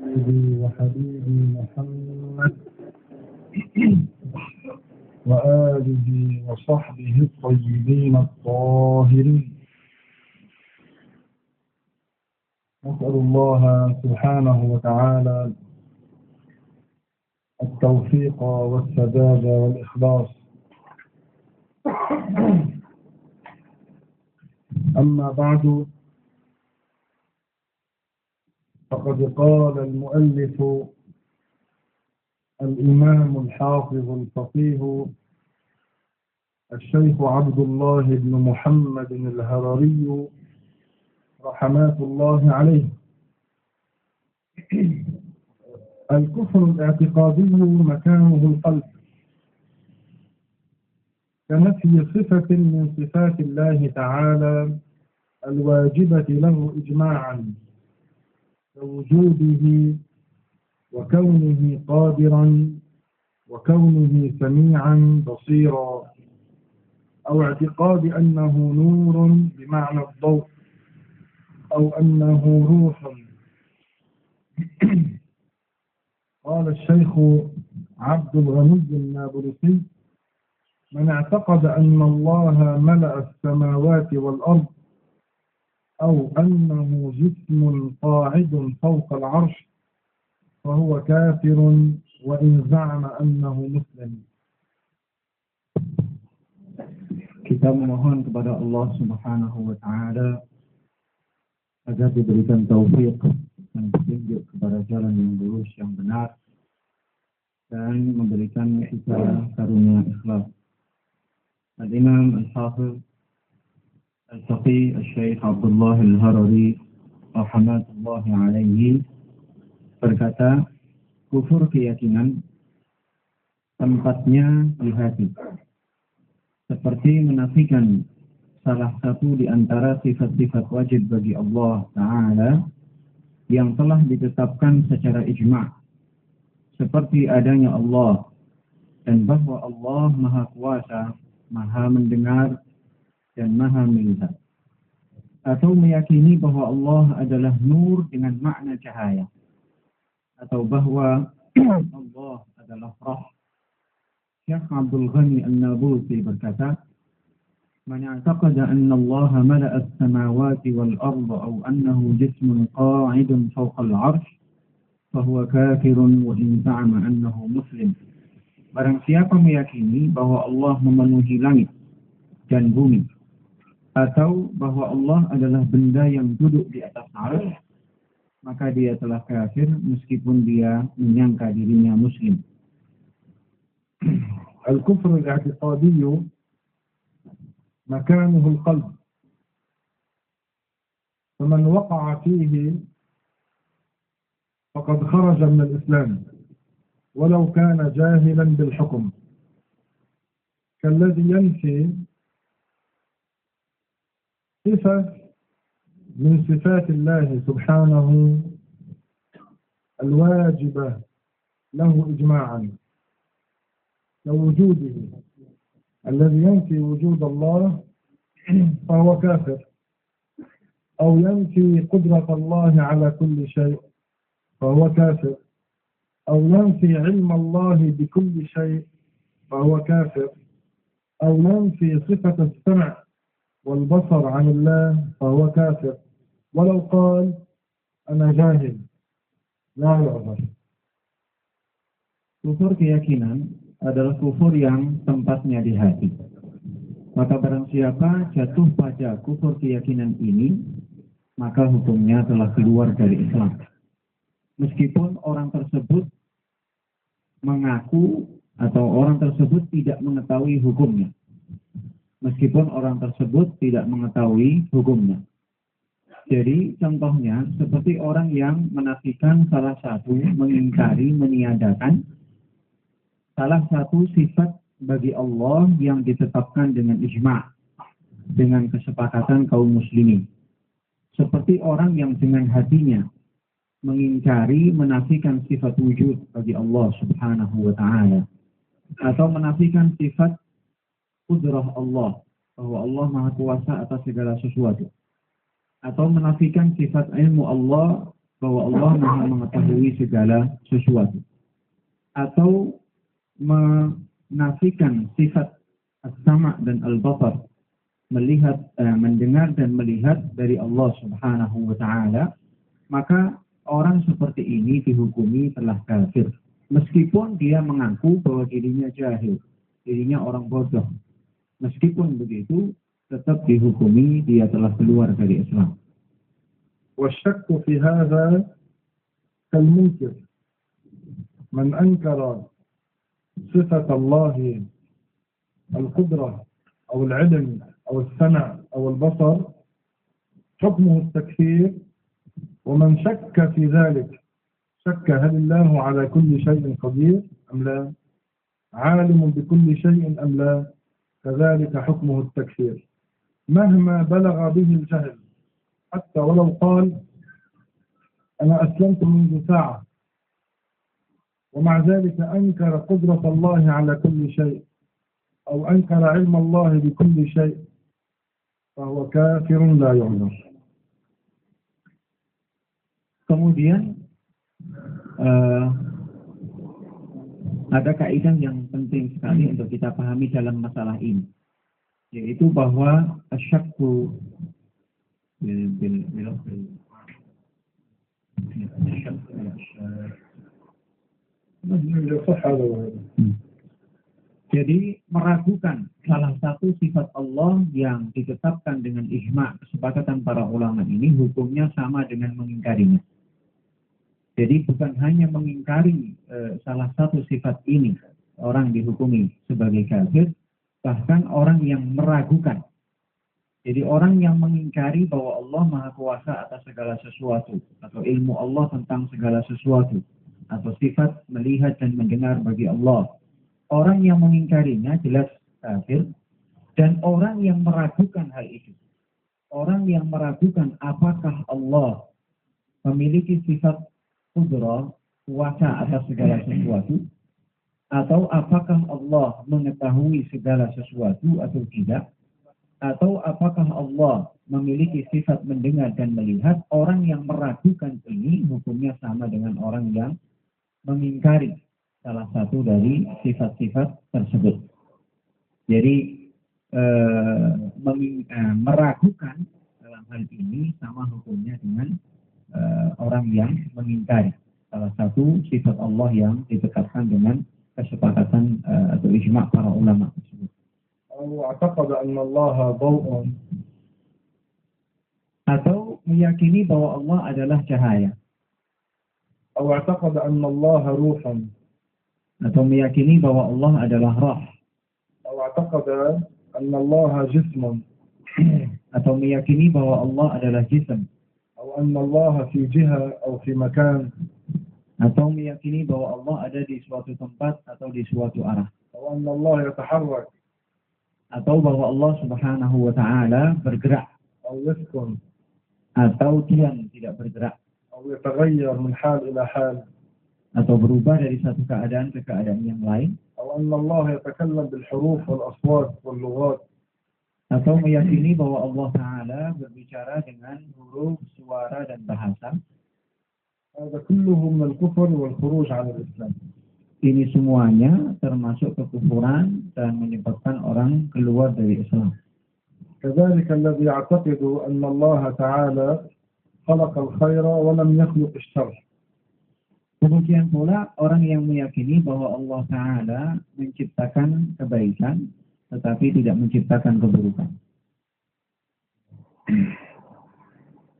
سيدي وحبيبي محمد وآله وصحبه الطيبين الطاهرين. نسأل الله سبحانه وتعالى التوفيق والسداد والإخلاص. أما بعد، فقد قال المؤلف الإمام الحافظ الفقيه الشيخ عبد الله بن محمد الهرري رحمات الله عليه: الكفر الاعتقادي مكانه القلب، كنفي صفة من صفات الله تعالى الواجبة له إجماعا، كوجوده وكونه قادرا وكونه سميعا بصيرا، أو اعتقاد أنه نور بمعنى الضوء، أو أنه روح. قال الشيخ عبد الغني النابلسي: من اعتقد أن الله ملأ السماوات والأرض، أو أنه جسم قاعد فوق العرش، فهو كافر وإن زعم أنه مسلم. Kita memohon kepada Allah Subhanahu wa Ta'ala agar diberikan taufik dan petunjuk kepada jalan yang lurus yang benar, dan memberikan kita karunia ikhlas. Al-Imam Al-Hafiz Al-Faqih Al-Syeikh Abdullah Al-Harari rahmatullahi alaihi berkata, kufur keyakinan tempatnya di hati, seperti menafikan salah satu di antara sifat-sifat wajib bagi Allah Ta'ala yang telah ditetapkan secara ijma', seperti adanya Allah dan bahwa Allah Maha Kuasa, Maha Mendengar dan Maha Melihat, atau meyakini bahwa Allah adalah nur dengan makna cahaya, atau bahwa Allah adalah roh. Syekh Abdul Ghani An-Nabulsi berkata, man i'taqada anna Allah mala'a as-samawati wal arda aw annahu jismun qa'idun fawqa al-'arsh fahuwa kafirun wa in za'ama annahu muslim. Barang siapa meyakini bahwa Allah memenuhi langit dan bumi, atau bahwa Allah adalah benda yang duduk di atas 'arsy, maka dia telah kafir meskipun dia menyangka dirinya muslim. الكفر الاعتقادي مكانه القلب، فمن وقع فيه فقد خرج من الإسلام ولو كان جاهلا بالحكم، كالذي ينفي صفة من صفات الله سبحانه الواجبة له إجماعا، كوجوده. الذي ينفي وجود الله فهو كافر، أو ينفي قدرة الله على كل شيء فهو كافر، أو ينفي علم الله بكل شيء فهو كافر، أو ينفي صفة السمع والبصر عن الله فهو كافر، ولو قال أنا جاهل لا يعذر. Kufur keyakinan adalah kufur yang tempatnya di hati. Maka barang siapa jatuh pada kufur keyakinan ini, maka hukumnya telah keluar dari Islam. Meskipun orang tersebut mengaku atau orang tersebut tidak mengetahui hukumnya. Meskipun orang tersebut tidak mengetahui hukumnya. Jadi contohnya seperti orang yang menafikan salah satu, mengingkari, meniadakan salah satu sifat bagi Allah yang ditetapkan dengan ijma', dengan kesepakatan kaum muslimin. Seperti orang yang dengan hatinya mengingkari, menafikan sifat wujud bagi Allah Subhanahu wa Ta'ala, atau menafikan sifat kudrah Allah, bahwa Allah Maha Kuasa atas segala sesuatu, atau menafikan sifat ilmu Allah, bahwa Allah Maha mengetahui segala sesuatu, atau menafikan sifat as-sama' dan al-basar, melihat, mendengar dan melihat dari Allah Subhanahu wa taala, maka orang seperti ini dihukumi telah kafir, meskipun dia mengaku bahwa dirinya jahil, dirinya orang bodoh. Meskipun begitu, tetap dihukumi dia telah keluar dari Islam. والشك في هذا كالمنكر من أنكر صفة الله القدرة أو العلم أو السمع أو البصر حكمه التكفير. ومن شك في ذلك شك هل الله على كل شيء قدير أم لا، عالم بكل شيء أم لا، كذلك حكمه التكفير مهما بلغ به الجهل، حتى ولو قال أنا أسلمت منذ ساعة، ومع ذلك أنكر قدرة الله على كل شيء أو أنكر علم الله بكل شيء، فهو كافر لا يعذر. Kemudian ada kaidah yang penting sekali untuk kita pahami dalam masalah ini, yaitu bahwa asyakku jadi meragukan salah satu sifat Allah yang ditetapkan dengan ijma' kesepakatan para ulama ini, hukumnya sama dengan mengingkarinya. Jadi bukan hanya mengingkari salah satu sifat ini orang dihukumi sebagai kafir, bahkan orang yang meragukan. Jadi orang yang mengingkari bahwa Allah Maha Kuasa atas segala sesuatu, atau ilmu Allah tentang segala sesuatu, atau sifat melihat dan mendengar bagi Allah, orang yang mengingkarinya jelas kafir. Dan orang yang meragukan hal itu, orang yang meragukan apakah Allah memiliki sifat qudrah, kuasa atas segala sesuatu, atau apakah Allah mengetahui segala sesuatu atau tidak, atau apakah Allah memiliki sifat mendengar dan melihat, orang yang meragukan ini hukumnya sama dengan orang yang mengingkari salah satu dari sifat-sifat tersebut. Jadi meragukan dalam hal ini sama hukumnya dengan orang yang mengingkari salah satu sifat Allah yang ditetapkan dengan kesepakatan atau ijma' para ulama tersebut. Atau meyakini bahwa Allah adalah cahaya. Atau meyakini bahwa Allah adalah roh. Atau meyakini bahwa Allah adalah jism. Atau meyakini bahwa Allah ada di suatu tempat atau di suatu arah. Atau bahwa Allah Subhanahu wa taala bergerak, atau diam tidak bergerak, atau berubah dari satu keadaan ke keadaan yang lain, atau meyakini bahwa Allah taala berbicara dengan huruf, suara dan bahasa. Ini semuanya termasuk kekufuran dan menyebabkan orang keluar dari Islam. كذلك الذي يعتقد أن الله تعالى خلق الخير ولم يخلق الشر. Demikian pula orang yang meyakini bahwa Allah Ta'ala menciptakan kebaikan tetapi tidak menciptakan keburukan.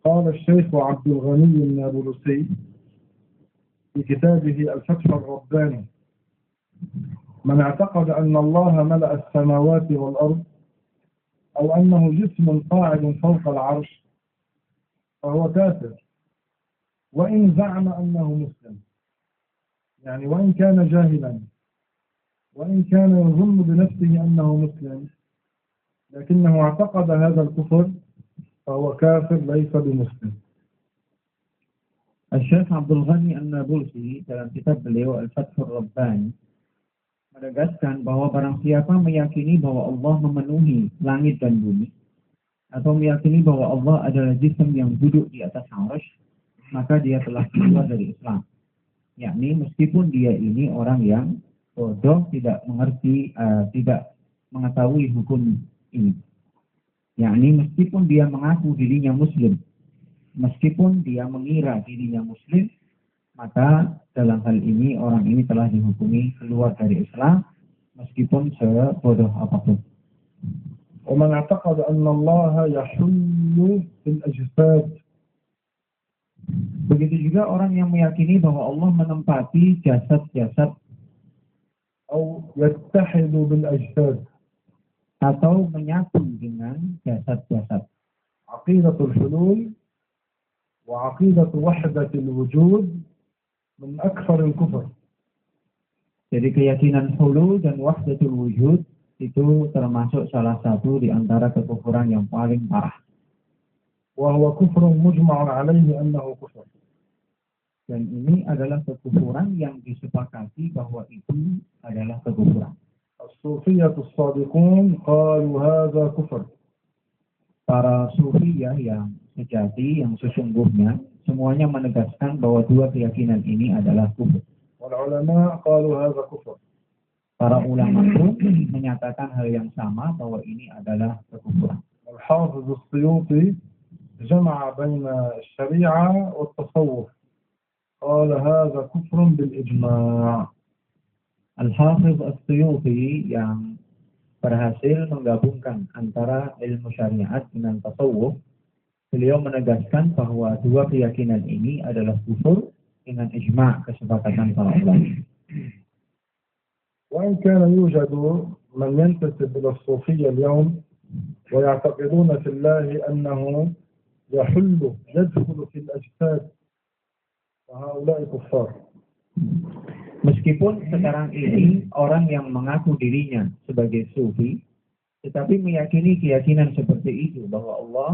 قال الشيخ عبد الغني النابلسي في كتابه الفتح الرباني: من اعتقد أن الله ملأ السماوات والأرض أو أنه جسم قاعد فوق العرش فهو كافر، وإن زعم أنه مسلم، يعني وإن كان جاهلا، وإن كان يظن بنفسه أنه مسلم، لكنه اعتقد هذا الكفر فهو كافر ليس بمسلم. Syekh Abdul Ghani An-Nabulsi dalam kitab beliau Al-Fathur Rabbani menegaskan bahwa barang siapa meyakini bahwa Allah memenuhi langit dan bumi, atau meyakini bahwa Allah adalah jism yang duduk di atas arsy, maka dia telah keluar dari Islam. Yakni meskipun dia ini orang yang bodoh, tidak mengerti, tidak mengetahui hukum ini. Yakni meskipun dia mengaku dirinya Muslim, meskipun dia mengira dirinya Muslim, maka dalam hal ini orang ini telah dihukumi keluar dari Islam meskipun sebodoh apapun. ومن اعتقد أن الله يحل في الأجساد. Begitu juga orang yang meyakini bahwa Allah menempati jasad-jasad أو يتحد بالأجساد. atau menyatu dengan jasad-jasad. عقيدة الحلول وعقيدة وحدة الوجود من أكثر الكفر. Jadi keyakinan hulul dan wahdatul wujud itu termasuk salah satu di antara kekufuran yang paling parah. وهو كفر مجمع عليه أنه كفر. Dan ini adalah kekufuran yang disepakati bahwa itu adalah kekufuran. الصوفية الصادقون قالوا هذا كفر. Para sufiyah yang sejati, yang sesungguhnya, semuanya menegaskan bahwa dua keyakinan ini adalah kufur. والعلماء قالوا هذا كفر. Para ulama pun menyatakan hal yang sama bahwa ini adalah kekufuran. الحافظ السيوطي جمع بين الشريعة والتصوف. قال هذا كفر بالإجماع. Al-Hafiz As-Suyuti yang berhasil menggabungkan antara ilmu syariat dengan tasawuf, beliau menegaskan bahwa dua keyakinan ini adalah kufur dengan ijma' kesepakatan para ulama. وإن كان يوجد من ينتسب إلى الصوفية اليوم ويعتقدون في الله أنه يدخل في الأجساد فهؤلاء كفار. Meskipun sekarang ini orang yang mengaku dirinya sebagai sufi, tetapi meyakini keyakinan seperti itu bahwa Allah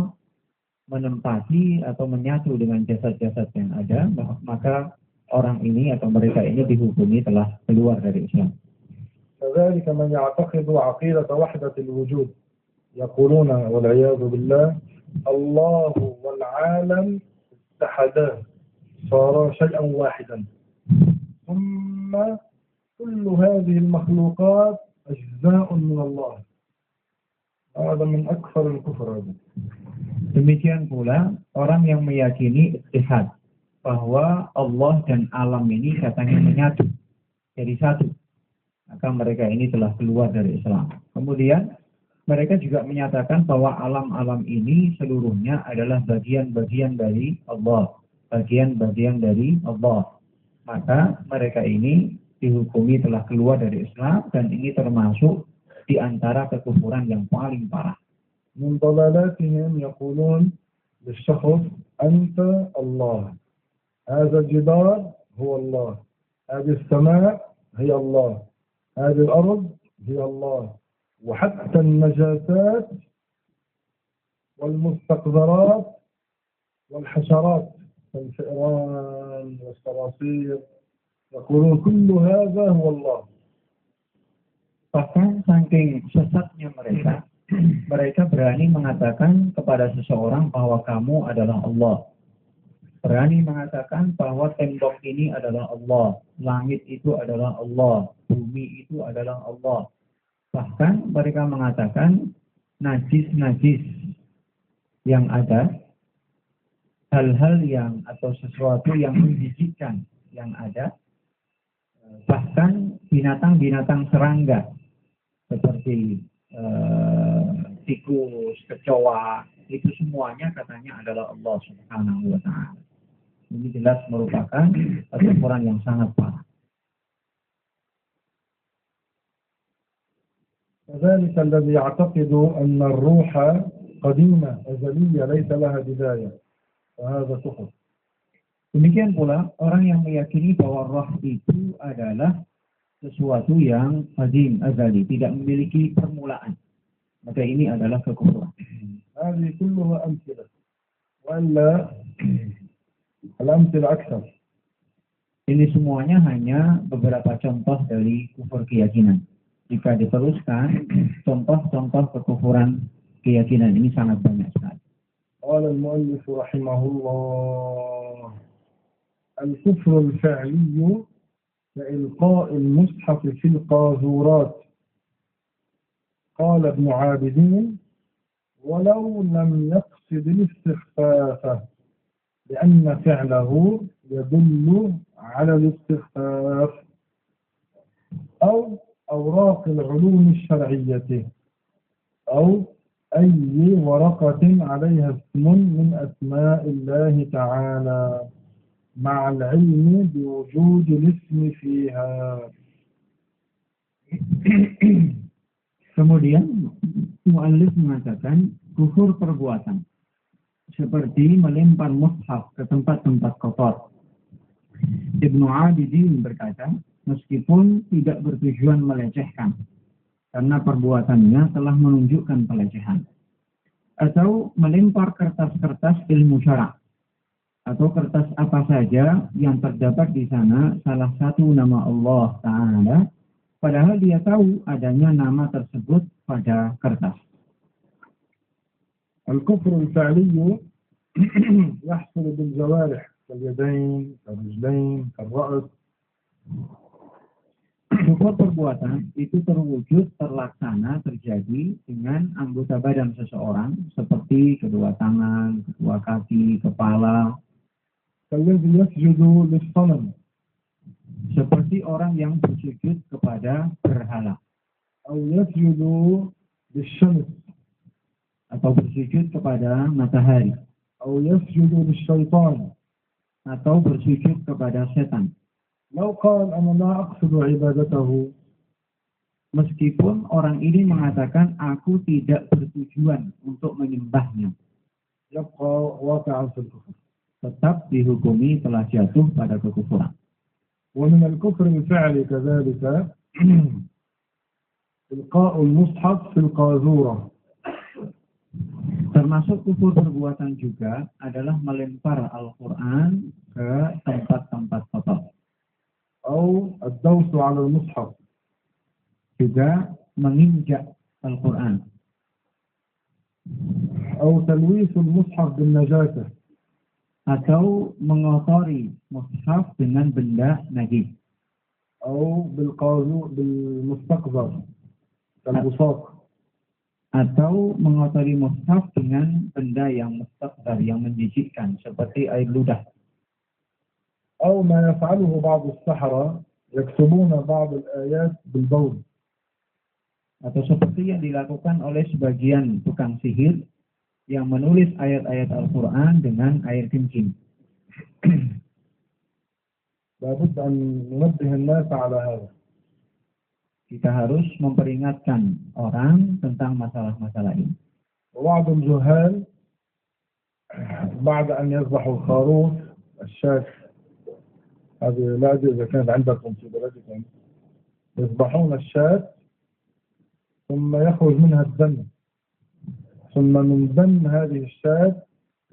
menempati atau menyatu dengan jasad-jasad yang ada, maka orang ini atau mereka ini dihukumi telah keluar dari Islam. كذلك من يعتقد عقيدة وحدة الوجود يقولون والعياذ بالله الله والعالم اتحدا صارا شيئا واحدا ثم كل هذه المخلوقات أجزاء من الله. هذا من أكثر الكفر. Demikian pula orang yang meyakini ittihad, bahwa Allah dan alam ini katanya menyatu jadi satu, maka mereka ini telah keluar dari Islam. Kemudian mereka juga menyatakan bahwa alam-alam ini seluruhnya adalah bagian-bagian dari Allah, bagian-bagian dari Allah. Maka mereka ini dihukumi telah keluar dari Islam, dan ini termasuk di antara kekufuran yang paling parah. من ضلالاتهم يقولون للشخص أنت الله، هذا الجدار هو الله، هذه السماء هي الله، هذه الأرض هي الله، وحتى النجاسات والمستقذرات والحشرات كالفئران والصراصير يقولون كل هذا هو الله. Bahkan saking sesatnya mereka berani mengatakan kepada seseorang bahwa kamu adalah Allah. Berani mengatakan bahwa tembok ini adalah Allah, langit itu adalah Allah, bumi itu adalah Allah. Bahkan mereka mengatakan najis-najis yang ada, hal-hal yang atau sesuatu yang menjijikkan yang ada, bahkan binatang-binatang serangga seperti tikus, kecoa, itu semuanya katanya adalah Allah Subhanahu wa Ta'ala. Ini jelas merupakan kekufuran yang sangat parah. كذلك الذي يعتقد أن الروح قديمة أزلية ليس لها بداية فهذا كفر. Demikian pula orang yang meyakini bahwa roh itu adalah sesuatu yang qadim, azali, tidak memiliki permulaan, maka ini adalah kekufuran. هذه كلها أمثلة وإلا الأمثلة أكثر. Ini semuanya hanya beberapa contoh dari kufur keyakinan. Jika diteruskan, contoh-contoh kekufuran keyakinan ini sangat banyak sekali. قال المؤلف رحمه الله الكفر الفعلي كإلقاء المصحف في القاذورات. قال ابن عابدين: ولو لم يقصد الاستخفاف لأن فعله يدل على الاستخفاف. أو أوراق العلوم الشرعية، أو أي ورقة عليها اسم من أسماء الله تعالى مع العلم بوجود الاسم فيها. Kemudian muallif mengatakan kufur perbuatan seperti melempar mushaf ke tempat-tempat kotor. Ibnu Abidin berkata, meskipun tidak bertujuan melecehkan, karena perbuatannya telah menunjukkan pelecehan. Atau melempar kertas-kertas ilmu syara, atau kertas apa saja yang terdapat di sana salah satu nama Allah Ta'ala, padahal dia tahu adanya nama tersebut pada kertas. الكفر الفعلي يحصل بالجوارح كاليدين كالرجلين كالرأس. Kufur perbuatan itu terwujud, terlaksana, terjadi dengan anggota badan seseorang seperti kedua tangan, kedua kaki, kepala. كالذي يسجد للصنم. Seperti orang yang bersujud kepada berhala. أو يسجد للشمس. Atau bersujud kepada matahari. أو يسجد للشيطان. Atau bersujud kepada setan. لو قال أنا لا أقصد عبادته. Meskipun orang ini mengatakan aku tidak bertujuan untuk menyembahnya, يبقى واقعا في الكفر. tetap dihukumi telah jatuh pada kekufuran. ومن الكفر الفعلي كذلك إلقاء المصحف في القاذورة. Termasuk kufur perbuatan juga adalah melempar Al-Quran ke tempat-tempat kotor. أو الدوس على المصحف. Juga menginjak Al-Quran. أو تلويث المصحف بالنجاسة. Atau mengotori mushaf dengan benda najis. أو بالمستقذر كالبصاق. Atau mengotori mushaf dengan benda yang mustaqdar, yang menjijikkan, seperti air ludah. أو ما يفعله بعض السحرة يكتبون بعض الآيات بالبول. Atau seperti yang dilakukan oleh sebagian tukang sihir yang menulis ayat-ayat Al-Quran dengan air kencing. لابد أن ننبه الناس على هذا. Kita harus memperingatkan orang tentang masalah-masalah ini. وبعض الجهال بعد أن يذبحوا الخروف الشاة، هذه لا أدري إذا كانت عندكم في بلدكم، يذبحون الشاة ثم يخرج منها الدم، ثم من دم هذه الشاة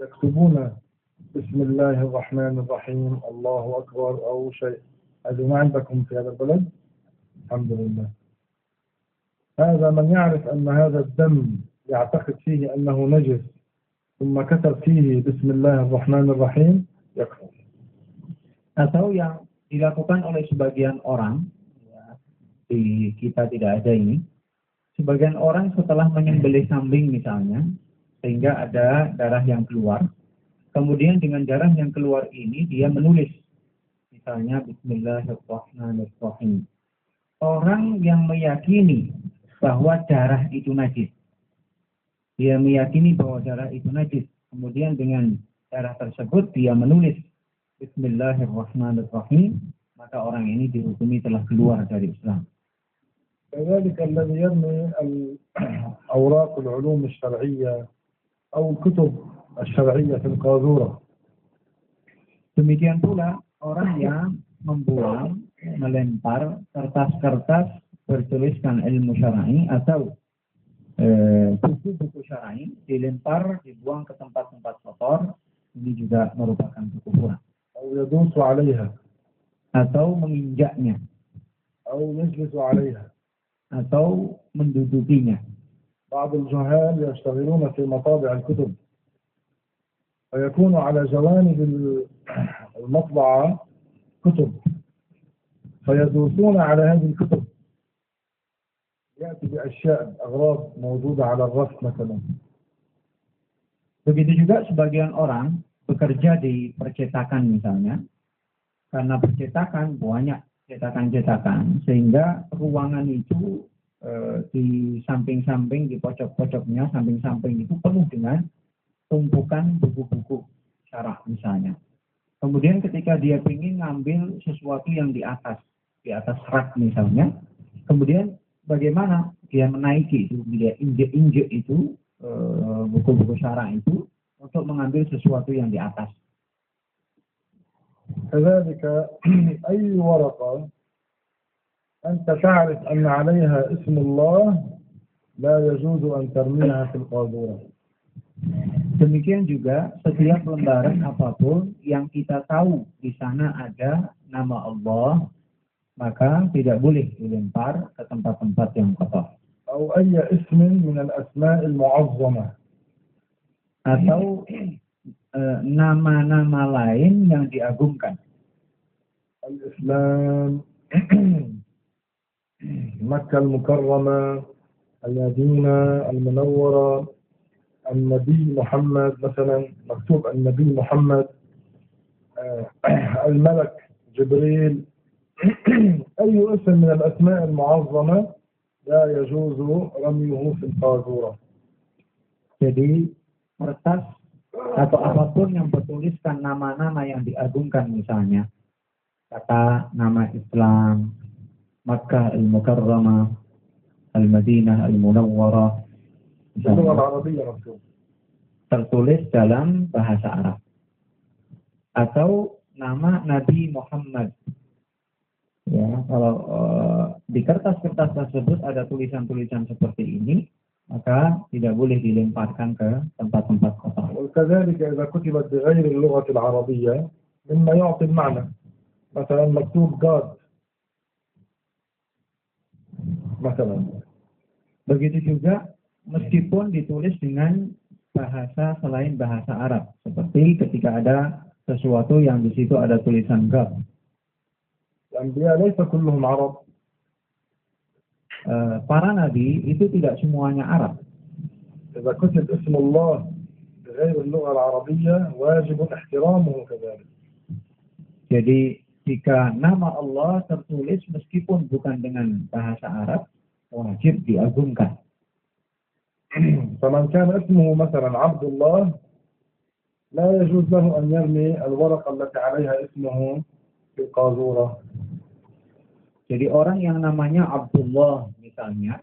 يكتبون بسم الله الرحمن الرحيم الله أكبر أو شيء. هذه ما عندكم في هذا البلد؟ الحمد لله. هذا من يعرف أن هذا الدم يعتقد فيه أنه نجس ثم كتب فيه بسم الله الرحمن الرحيم يكفر. Atau yang dilakukan oleh sebagian orang, di kita tidak ada ini, sebagian orang setelah menyembelih kambing misalnya, sehingga ada darah yang keluar, kemudian dengan darah yang keluar ini dia menulis, misalnya Bismillahirrahmanirrahim. Orang yang meyakini bahwa darah itu najis, dia meyakini bahwa darah itu najis, kemudian dengan darah tersebut dia menulis Bismillahirrahmanirrahim, maka orang ini dihukumi telah keluar dari Islam. كذلك الذي يرمي أوراق العلوم الشرعية أو الكتب الشرعية في القاذورة. Demikian pula orang yang membuang, melempar kertas-kertas bertuliskan ilmu syar'i atau buku-buku syar'i, dilempar, dibuang ke tempat-tempat kotor, ini juga merupakan kekufuran. أو يدوس عليها. Atau menginjaknya. أو يجلس عليها. Atau mendudukinya. بعض الجهال يشتغلون في مطابع الكتب فيكون على جوانب المطبعة كتب فيدرسون على هذه الكتب يأتي بأشياء أغراض موجودة على الرف مثلا. Begitu juga sebagian orang bekerja di percetakan misalnya, karena percetakan banyak cetakan-cetakan sehingga ruangan itu di samping-samping, di pojok-pojoknya, samping-samping itu penuh dengan tumpukan buku-buku syarah misalnya. Kemudian ketika dia ingin ngambil sesuatu yang di atas rak misalnya, kemudian bagaimana dia menaiki itu, dia injek-injek itu buku-buku syarah itu untuk mengambil sesuatu yang di atas. كذلك أي ورقة أنت تعرف أن عليها اسم الله لا يجوز أن ترميها في القاذورة. Demikian juga setiap lembaran apapun yang kita tahu di sana ada nama Allah, maka tidak boleh dilempar ke tempat-tempat yang kotor. أو أي اسم من الأسماء المعظمة. Atau nama-nama lain yang diagungkan. الإسلام مكة المكرمة المدينة المنورة النبي محمد مثلا مكتوب النبي محمد الملك جبريل أي اسم من الأسماء المعظمة لا يجوز رميه في القاذورة. Jadi kertas atau apapun yang bertuliskan nama-nama yang diagungkan misalnya kata nama Islam, Makkah al-Mukarramah, Al-Madinah al-Munawwarah tertulis dalam bahasa Arab, atau nama Nabi Muhammad. Ya, kalau di kertas-kertas tersebut ada tulisan-tulisan seperti ini, maka tidak boleh dilemparkan ke tempat-tempat kotor. وكذلك إذا كتبت بغير اللغة العربية مما يعطي المعنى مثلا مكتوب God مثلا. Begitu juga meskipun ditulis dengan bahasa selain bahasa Arab, seperti ketika ada sesuatu yang di situ ada tulisan God. الأنبياء ليس كلهم عرب. Para nabi itu tidak semuanya Arab. إذا كتب اسم الله بغير اللغة العربية واجب احترامه كذلك. Jadi jika nama Allah tertulis meskipun bukan dengan bahasa Arab, wajib diagungkan. فمن كان اسمه مثلا عبد الله لا يجوز له أن يرمي الورقة التي عليها اسمه في القاذورة. Jadi orang yang namanya Abdullah misalnya,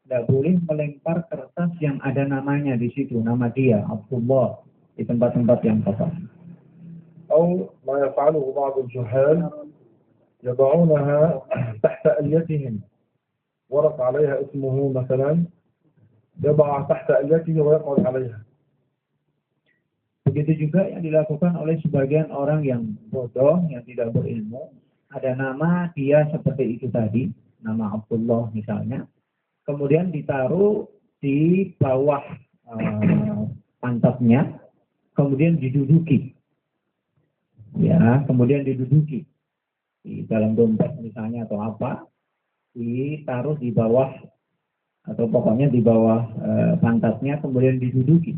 tidak boleh melempar kertas yang ada namanya di situ, nama dia Abdullah, di tempat-tempat yang kotor. أو ما يفعله بعض الجهال يضعونها تحت أليتهم ورق عليها اسمه مثلا يضع تحت أليته ويقعد عليها. Begitu juga yang dilakukan oleh sebagian orang yang bodoh, yang tidak berilmu. Ada nama dia seperti itu tadi, nama Abdullah misalnya. Kemudian ditaruh di bawah pantatnya, kemudian diduduki. Ya, kemudian diduduki di dalam dompet misalnya atau apa, ditaruh di bawah atau pokoknya di bawah pantatnya, kemudian diduduki.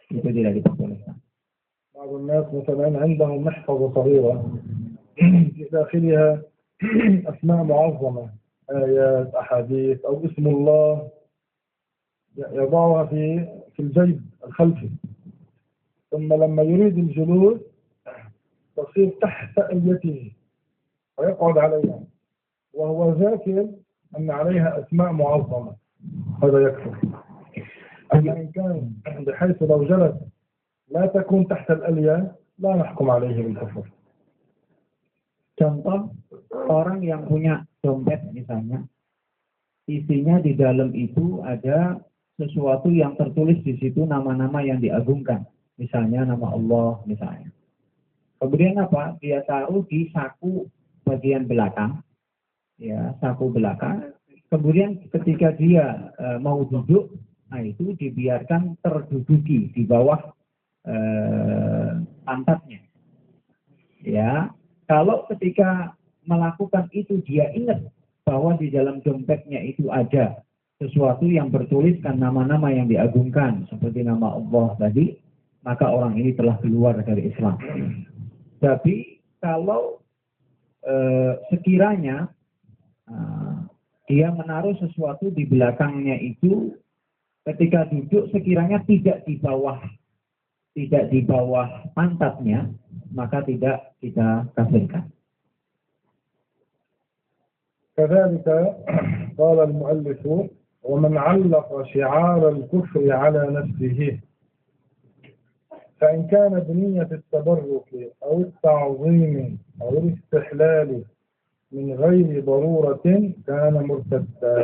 Itu tidak diperbolehkan. بعض الناس مثلا عندهم محفظة صغيرة في داخلها أسماء معظمة آيات أحاديث أو اسم الله يضعها في الجيب الخلفي ثم لما يريد الجلوس تصير تحت أليته ويقعد عليها وهو ذاكر أن عليها أسماء معظمة هذا يكفر. أما إن كان بحيث لو جلس لا تكون تحت الألية لا نحكم عليه بالكفر. Contoh orang yang punya dompet misalnya, isinya di dalam itu ada sesuatu yang tertulis di situ nama-nama yang diagungkan, misalnya nama Allah misalnya. Kemudian apa? Dia taruh di saku bagian belakang, ya saku belakang. Kemudian ketika dia mau duduk, nah itu dibiarkan terduduki di bawah pantatnya. Ya, kalau ketika melakukan itu dia ingat bahwa di dalam dompetnya itu ada sesuatu yang bertuliskan nama-nama yang diagungkan seperti nama Allah tadi, maka orang ini telah keluar dari Islam. Tapi kalau sekiranya dia menaruh sesuatu di belakangnya itu ketika duduk sekiranya tidak di bawah pantatnya, maka tidak kita kafirkan. كذلك قال المؤلف ومن علق شعار الكفر على نفسه فإن كان بنية التبرك أو التعظيم أو الاستحلال من غير ضرورة كان مرتدا.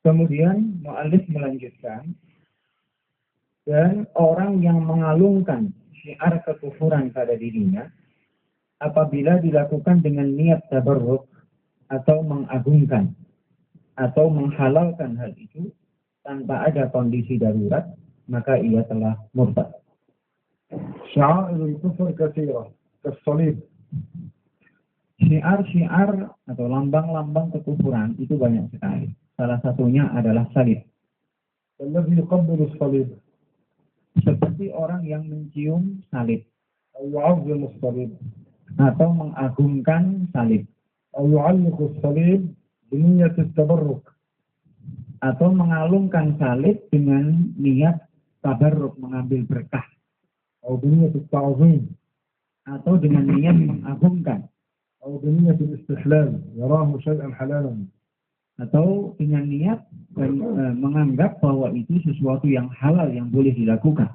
Kemudian mu'allif melanjutkan, dan orang yang mengalungkan syiar kekufuran pada dirinya apabila dilakukan dengan niat tabarruk atau mengagungkan atau menghalalkan hal itu tanpa ada kondisi darurat, maka ia telah murtad. شعائر الكفر كثيرة كالصليب. Syiar-syiar atau lambang-lambang kekufuran itu banyak sekali. Salah satunya adalah salib. الذي يقبل الصليب Seperti orang yang mencium salib أو يعظم الصليب atau mengagungkan salib أو يعلق الصليب بنية التبرك atau mengalungkan salib dengan niat tabarruk, mengambil berkah, أو بنية التعظيم atau dengan niat mengagungkan, أو بنية الاستحلال يراه شيئا حلالا, atau dengan niat menganggap bahwa itu sesuatu yang halal yang boleh dilakukan.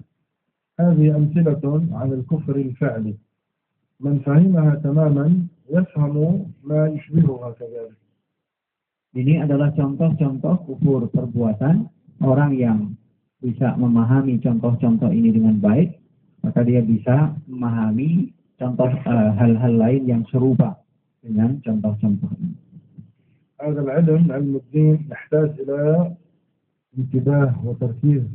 هذه أمثلة على الكفر الفعلي. من فهمها تماما يفهم ما يشبهها كذلك. Ini adalah contoh-contoh kufur perbuatan. Orang yang bisa memahami contoh-contoh ini dengan baik, maka dia bisa memahami contoh hal-hal lain yang serupa dengan contoh-contoh ini. هذا العلم علم الدين يحتاج إلى انتباه وتركيز.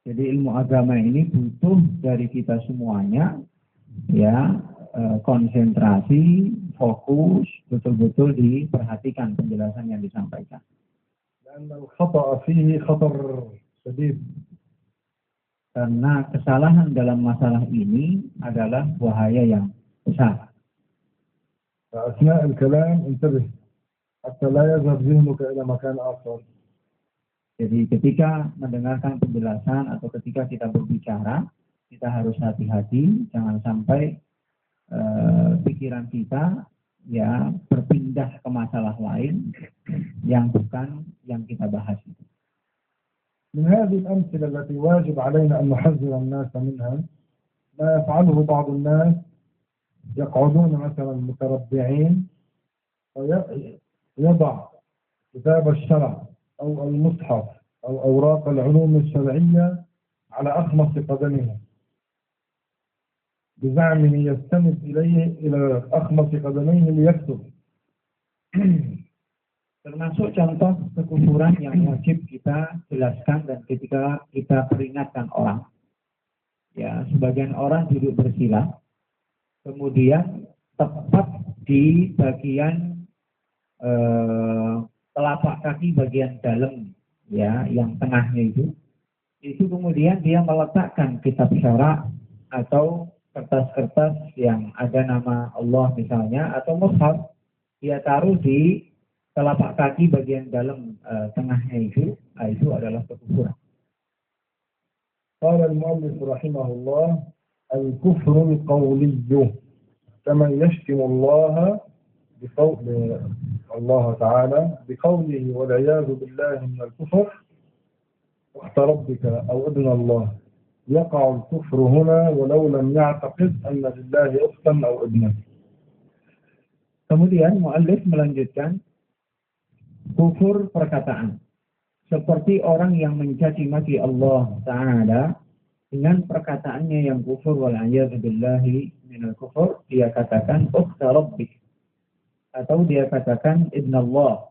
Jadi ilmu agama ini butuh dari kita semuanya, ya, konsentrasi, fokus, betul-betul diperhatikan penjelasan yang disampaikan. لأن الخطأ فيه خطر شديد. Karena kesalahan dalam masalah ini adalah bahaya yang besar. فأثناء الكلام انتبه حتى لا يذهب ذهنك إلى مكان آخر. Jadi ketika mendengarkan penjelasan atau ketika kita berbicara, kita harus hati-hati, jangan sampai pikiran kita ya berpindah ke masalah lain yang bukan yang kita bahas itu. من هذه الأمثلة التي واجب علينا أن نحذر الناس منها ما يفعله بعض الناس، يقعدون مثلا متربعين ويضع كتاب الشرع أو المصحف أو أوراق العلوم الشرعية على أخمص قدمه بزعمه يستند إلى أخمص قدميه ليكتب. Termasuk contoh kekufuran yang wajib kita jelaskan dan ketika kita peringatkan orang. Ya, sebagian orang duduk bersila, kemudian tepat di bagian telapak kaki bagian dalam, ya, yang tengahnya itu kemudian dia meletakkan kitab syara atau kertas-kertas yang ada nama Allah misalnya atau mushaf, dia taruh di telapak kaki bagian dalam tengahnya itu adalah kekufuran. قال المؤلف رحمه الله الكفر القولي كما يشتم الله بقول الله تعالى بقوله والعياذ بالله من الكفر أخت ربك أو ابن الله يقع الكفر هنا ولو لم يعتقد أن لله أختا أو ابنا. Kemudian muallif melanjutkan kufur perkataan. Seperti orang yang mencaci maki Allah Ta'ala dengan perkataannya yang kufur wal'iyadzu billahi minal kufur, dia katakan ukhta rabbik atau dia katakan ibnallah.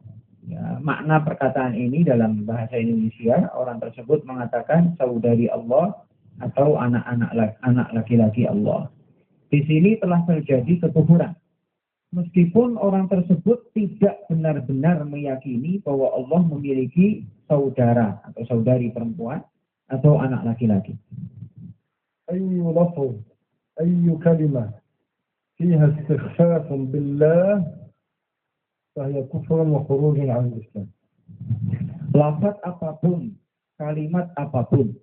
Ya, makna perkataan ini dalam bahasa Indonesia orang tersebut mengatakan saudari Allah atau anak laki-laki Allah. Di sini telah terjadi kekufuran. Meskipun orang tersebut tidak benar-benar meyakini bahwa Allah memiliki saudara atau saudari perempuan atau anak laki-laki. أي لفظ أي كلمة فيها استخفاف بالله فهي كفر وخروج عن الإسلام. Lafaz apapun, kalimat apapun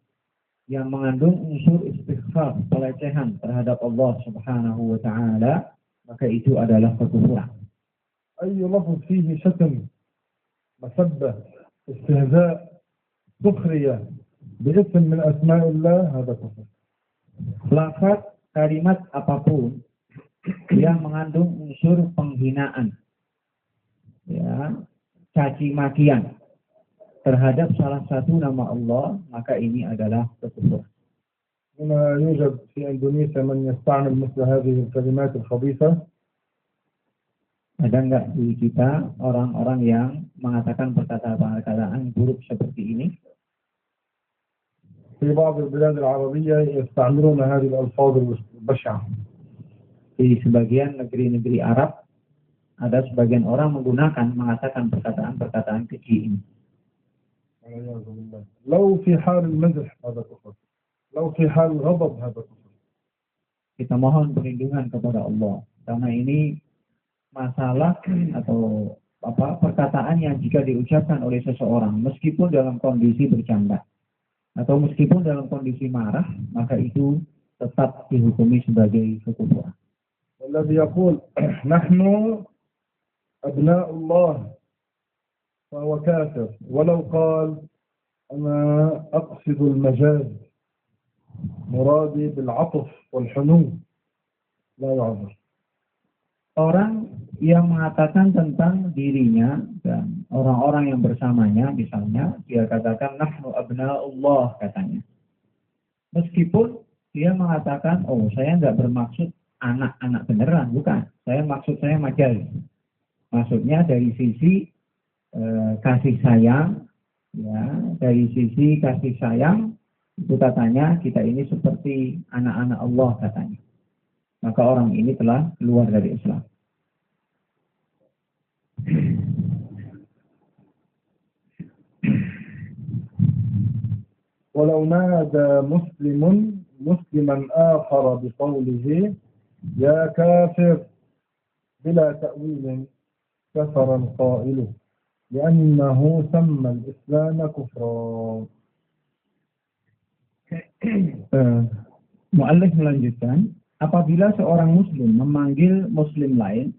yang mengandung unsur istighfar, pelecehan terhadap Allah Subhanahu wa taala, maka itu adalah kekufuran. أي لفظ فيه شتم مسبة استهزاء سخرية باسم من أسماء الله هذا كفر. Lafaz kalimat apapun yang mengandung unsur penghinaan, ya, caci makian terhadap salah satu nama Allah, maka ini adalah kekufuran. هنا يوجد في إندونيسيا من يستعمل مثل هذه الكلمات الخبيثة. Ada enggak di kita orang-orang yang mengatakan perkataan buruk seperti ini? في بعض البلاد العربية يستعملون هذه الألفاظ البشعة. Di sebagian negeri-negeri Arab, ada sebagian orang mengatakan perkataan-perkataan keji ini. لو في حال المزح هذا كفر. لو في حال الغضب هذا كفر. Kita mohon perlindungan kepada Allah, karena ini masalah atau perkataan yang jika diucapkan oleh seseorang meskipun dalam kondisi bercanda atau meskipun dalam kondisi marah, maka itu tetap dihukumi sebagai kekufuran. الذي يقول نحن أبناء الله فهو كافر ولو قال أنا أقصد المجاز مرادي بالعطف والحنو لا يعذر. Orang yang mengatakan tentang dirinya dan orang-orang yang bersamanya, misalnya dia katakan nahnu abna'ullah katanya. Meskipun dia mengatakan, oh saya nggak bermaksud anak-anak beneran, bukan. Saya majaz. Maksudnya dari sisi kasih sayang, ya, dari sisi kasih sayang itu katanya kita ini seperti anak-anak Allah katanya. Maka orang ini telah keluar dari Islam. ولو نادى مسلم مسلما آخر بقوله يا كافر بلا تأويل كفر القائل لأنه سمى الإسلام كفرا. Mu'allif melanjutkan, apabila seorang muslim memanggil muslim lain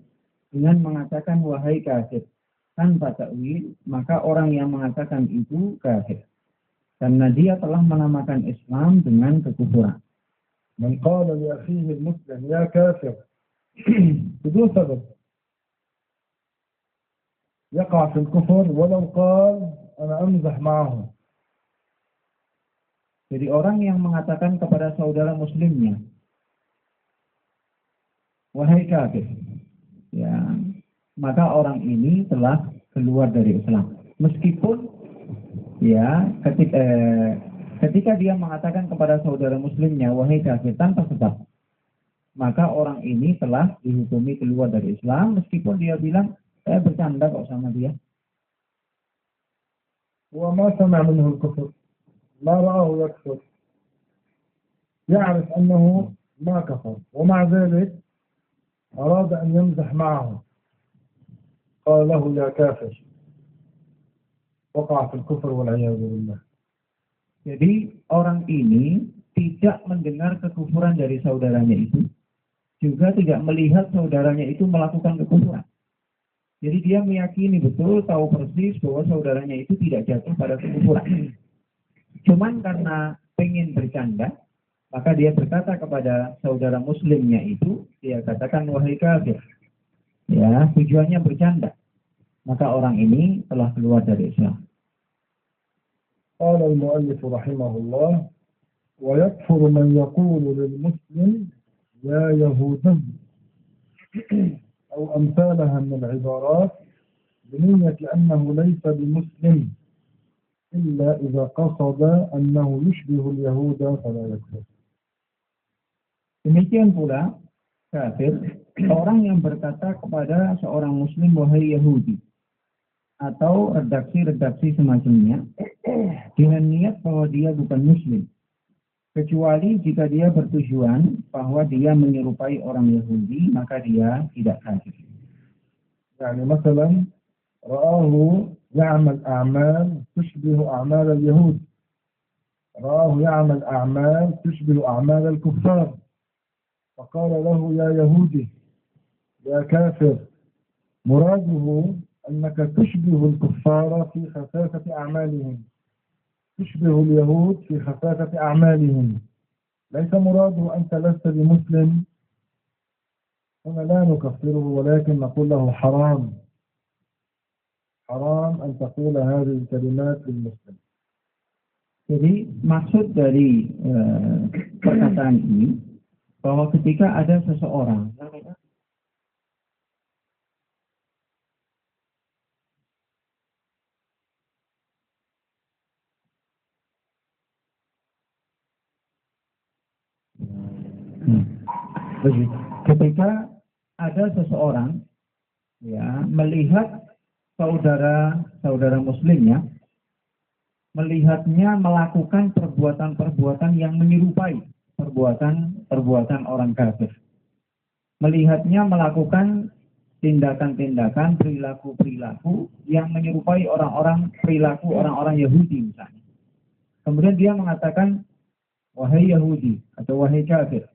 dengan mengatakan wahai kafir tanpa ta'wil, maka orang yang mengatakan itu kafir karena dia telah menamakan Islam dengan kekufuran. من قال لأخيه المسلم يا كافر بدون سبب يقع في الكفر ولو قال أنا أمزح معه. Jadi orang yang mengatakan kepada saudara muslimnya wahai kafir, ya, maka orang ini telah keluar dari Islam. Meskipun ya ketika dia mengatakan kepada saudara muslimnya wahai kafir tanpa sebab, maka orang ini telah dihukumi keluar dari Islam meskipun dia bilang saya bercanda kok sama dia. وما سمع منه الكفر ما رآه يكفر يعرف أنه ما كفر ومع ذلك أراد أن يمزح معه قال له يا كافر وقع في الكفر والعياذ بالله. Jadi orang ini tidak mendengar kekufuran dari saudaranya itu, juga tidak melihat saudaranya itu melakukan kekufuran. Jadi dia meyakini betul, tahu persis bahwa saudaranya itu tidak jatuh pada kekufuran. Cuman karena pengen bercanda, maka dia berkata kepada saudara muslimnya itu, dia katakan wahai kafir. Ya, tujuannya bercanda. Maka orang ini telah keluar dari Islam. قال المؤلف رحمه الله ويكفر من يقول للمسلم يا يهودي أو أمثالها من العبارات بنية أنه ليس بمسلم إلا إذا قصد أنه يشبه اليهود فلا يكفر. Demikian pula kafir orang yang berkata kepada seorang muslim wahai Yahudi atau redaksi-redaksi semacamnya dengan niat bahwa dia bukan muslim, kecuali jika dia bertujuan bahwa dia menyerupai orang Yahudi, maka dia tidak kafir. يعني مثلا رآه يعمل أعمال تشبه أعمال اليهود، رآه يعمل أعمال تشبه أعمال الكفار، فقال له يا يهودي يا كافر، مراده أنك تشبه الكفار في خفافة أعمالهم، تشبه اليهود في خفافة أعمالهم، ليس مراده أنت لست بمسلم، هنا لا نكفره ولكن نقول له حرام أن تقول هذه الكلمات للمسلم. Jadi maksud dari perkataan ini bahwa ketika ada seseorang ketika ada seseorang ya melihat saudara muslimnya, melihatnya melakukan perbuatan-perbuatan yang menyerupai perbuatan orang kafir, melihatnya melakukan tindakan-tindakan, perilaku-perilaku yang menyerupai perilaku orang-orang Yahudi misalnya. Kemudian dia mengatakan wahai Yahudi atau wahai kafir.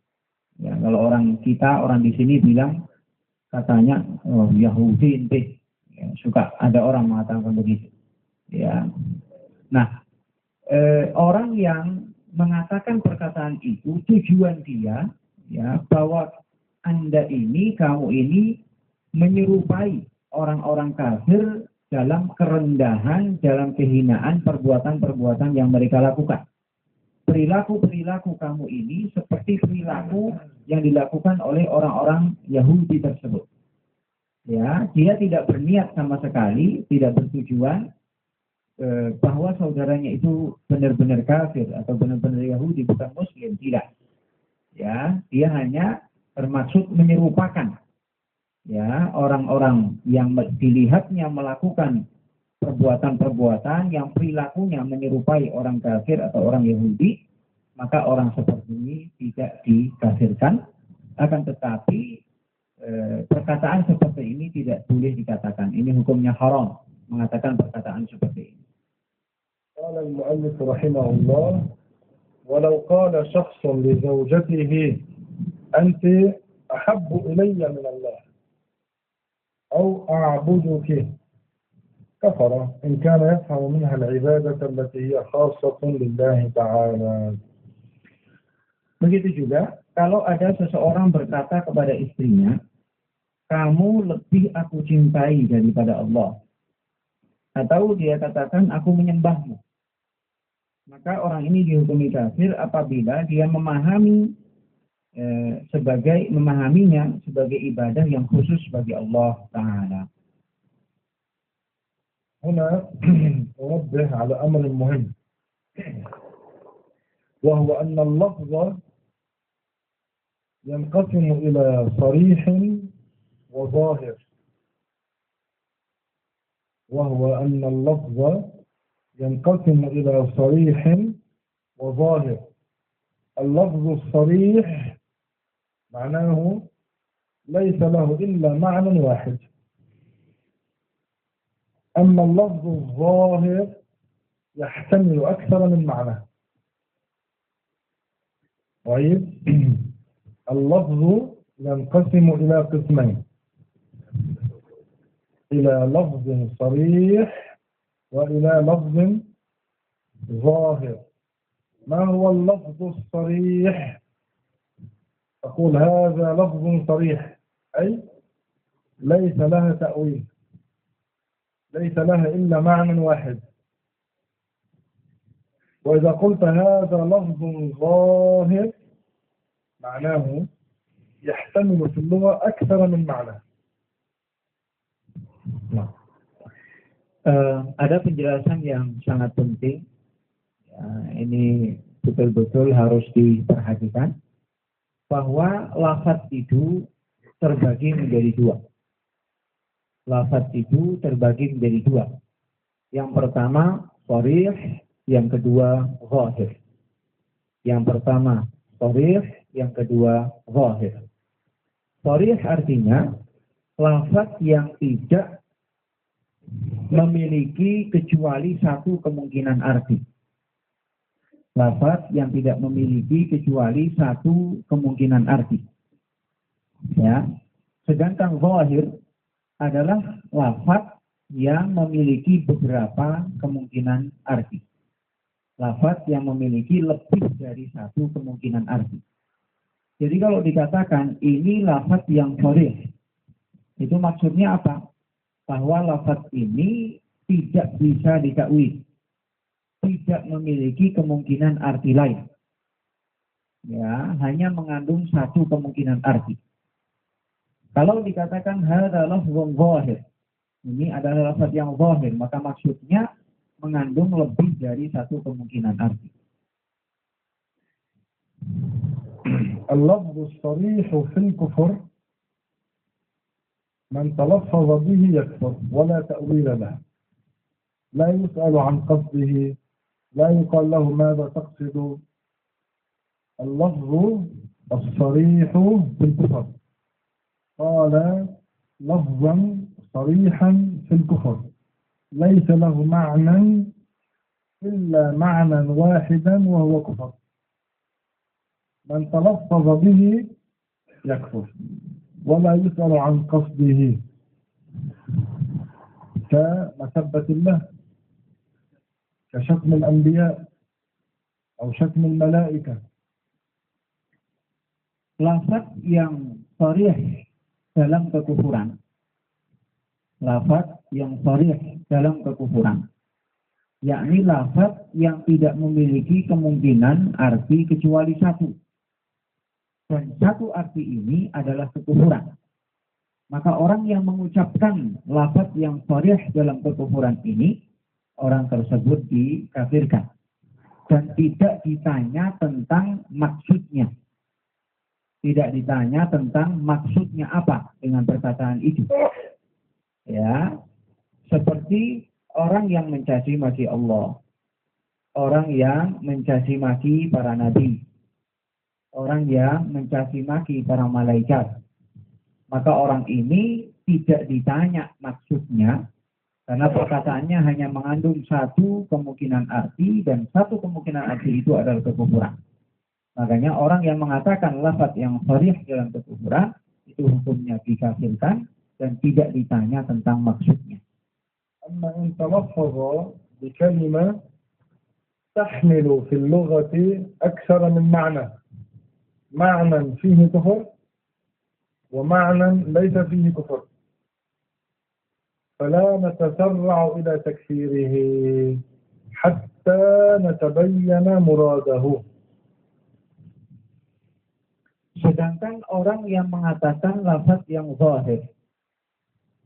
Ya, kalau orang di sini bilang katanya Yahudi ente, ya, suka ada orang mengatakan begitu. Ya. Nah, orang yang mengatakan perkataan itu tujuan dia ya bahwa kamu ini menyerupai orang-orang kafir dalam kerendahan, dalam kehinaan perbuatan-perbuatan yang mereka lakukan. Perilaku-perilaku kamu ini seperti perilaku yang dilakukan oleh orang-orang Yahudi tersebut. Ya, dia tidak berniat sama sekali, tidak bertujuan bahwa saudaranya itu benar-benar kafir atau benar-benar Yahudi, bukan Muslim, tidak. Ya, dia hanya bermaksud menyerupakan ya orang-orang yang dilihatnya melakukan perbuatan-perbuatan yang perilakunya menyerupai orang kafir atau orang Yahudi, maka orang seperti ini tidak dikafirkan. Akan tetapi perkataan seperti ini tidak boleh dikatakan. Ini hukumnya haram mengatakan perkataan seperti ini. قال المؤلف رحمه الله ولو قال شخص لزوجته أنت أحب إلي من الله أو أعبدك كفر إن كان يفهم منها العبادة التي هي خاصة لله تعالى. Begitu juga kalau ada seseorang berkata kepada istrinya, kamu lebih aku cintai daripada Allah. Atau dia katakan aku menyembahmu. Maka orang ini dihukumi kafir apabila dia memahaminya sebagai ibadah yang khusus bagi Allah Ta'ala. هنا أوضح على أمر مهم وهو أن اللفظ ينقسم إلى صريح وظاهر اللفظ الصريح معناه ليس له إلا معنى واحد، أما اللفظ الظاهر يحتمل أكثر من معنى. طيب اللفظ ينقسم إلى قسمين، إلى لفظ صريح وإلى لفظ ظاهر. ما هو اللفظ الصريح؟ أقول هذا لفظ صريح أي ليس لها تأويل، ليس لها إلا معنى واحد. وإذا قلت هذا لفظ ظاهر معناه يحتمل في اللغة أكثر من معنى. Ada penjelasan yang sangat penting. Ya, ini betul-betul harus diperhatikan bahwa lafaz itu terbagi menjadi dua. Lafaz itu terbagi menjadi dua. Yang pertama sharih, yang kedua zahir. Yang pertama sharih, yang kedua zahir. Sharih artinya lafaz yang tidak memiliki kecuali satu kemungkinan arti. Lafaz yang tidak memiliki kecuali satu kemungkinan arti. Ya. Sedangkan zahir adalah lafaz yang memiliki beberapa kemungkinan arti. Lafaz yang memiliki lebih dari satu kemungkinan arti. Jadi kalau dikatakan ini lafaz yang sharih, itu maksudnya apa? Bahwa lafaz ini tidak bisa ditakwil, tidak memiliki kemungkinan arti lain. Ya, hanya mengandung satu kemungkinan arti. Kalau dikatakan hadza lafzun zahir, ini adalah lafaz yang zahir, maka maksudnya mengandung lebih dari satu kemungkinan arti. اللفظ الصريح في الكفر من تلفظ به يكفر ولا تأويل له. لا يسأل عن قصده، لا يقال له ماذا تقصد. اللفظ الصريح في الكفر قال لفظا صريحا في الكفر ليس له معنى إلا معنى واحدا وهو كفر. من تلفظ به يكفر ولا يسأل عن قصده كمسبة الله، كشتم الأنبياء أو شتم الملائكة. Lafaz yang sharih dalam kekufuran. Lafaz yang sharih dalam kekufuran. Yakni lafaz yang tidak memiliki kemungkinan arti kecuali satu. Dan satu arti ini adalah kekufuran. Maka orang yang mengucapkan lafaz yang sharih dalam kekufuran ini, orang tersebut dikafirkan. Dan tidak ditanya tentang maksudnya. Tidak ditanya tentang maksudnya apa dengan perkataan itu. Ya, seperti orang yang mencaci maki Allah, orang yang mencaci maki para nabi, orang yang mencaci maki para malaikat. Maka orang ini tidak ditanya maksudnya, karena perkataannya hanya mengandung satu kemungkinan arti, dan satu kemungkinan arti itu adalah kekufuran. Makanya orang yang mengatakan lafaz yang sharih dalam kekufuran itu hukumnya dikafirkan dan tidak ditanya tentang maksudnya. Amma in talaffaza bi kalimah tahmilu fil lughati akthar min ma'na. Ma'nan fihi kufr wa ma'nan laysa fihi kufr. فلا نتسرع إلى تكفيره حتى نتبين مراده. Sedangkan orang yang mengatakan lafaz yang zahir,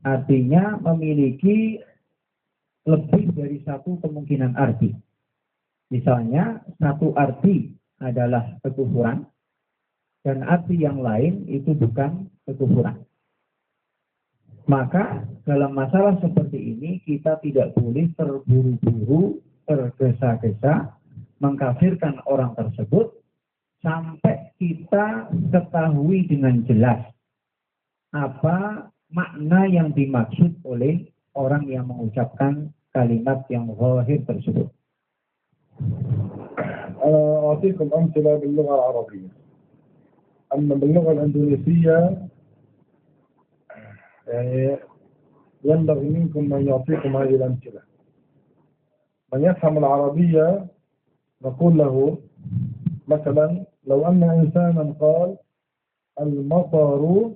artinya memiliki lebih dari satu kemungkinan arti. Misalnya, satu arti adalah kekufuran, dan arti yang lain itu bukan kekufuran. Maka dalam masalah seperti ini kita tidak boleh terburu-buru, tergesa-gesa mengkafirkan orang tersebut sampai kita ketahui dengan jelas apa makna yang dimaksud oleh orang yang mengucapkan kalimat yang zahir tersebut. أعطيكم أمثلة باللغة العربية. أما باللغة الإندونيسية يعني ينبغي منكم من يعطيكم هذه الأمثلة. من يفهم العربية نقول له مثلا لو أن إنسانا قال المطر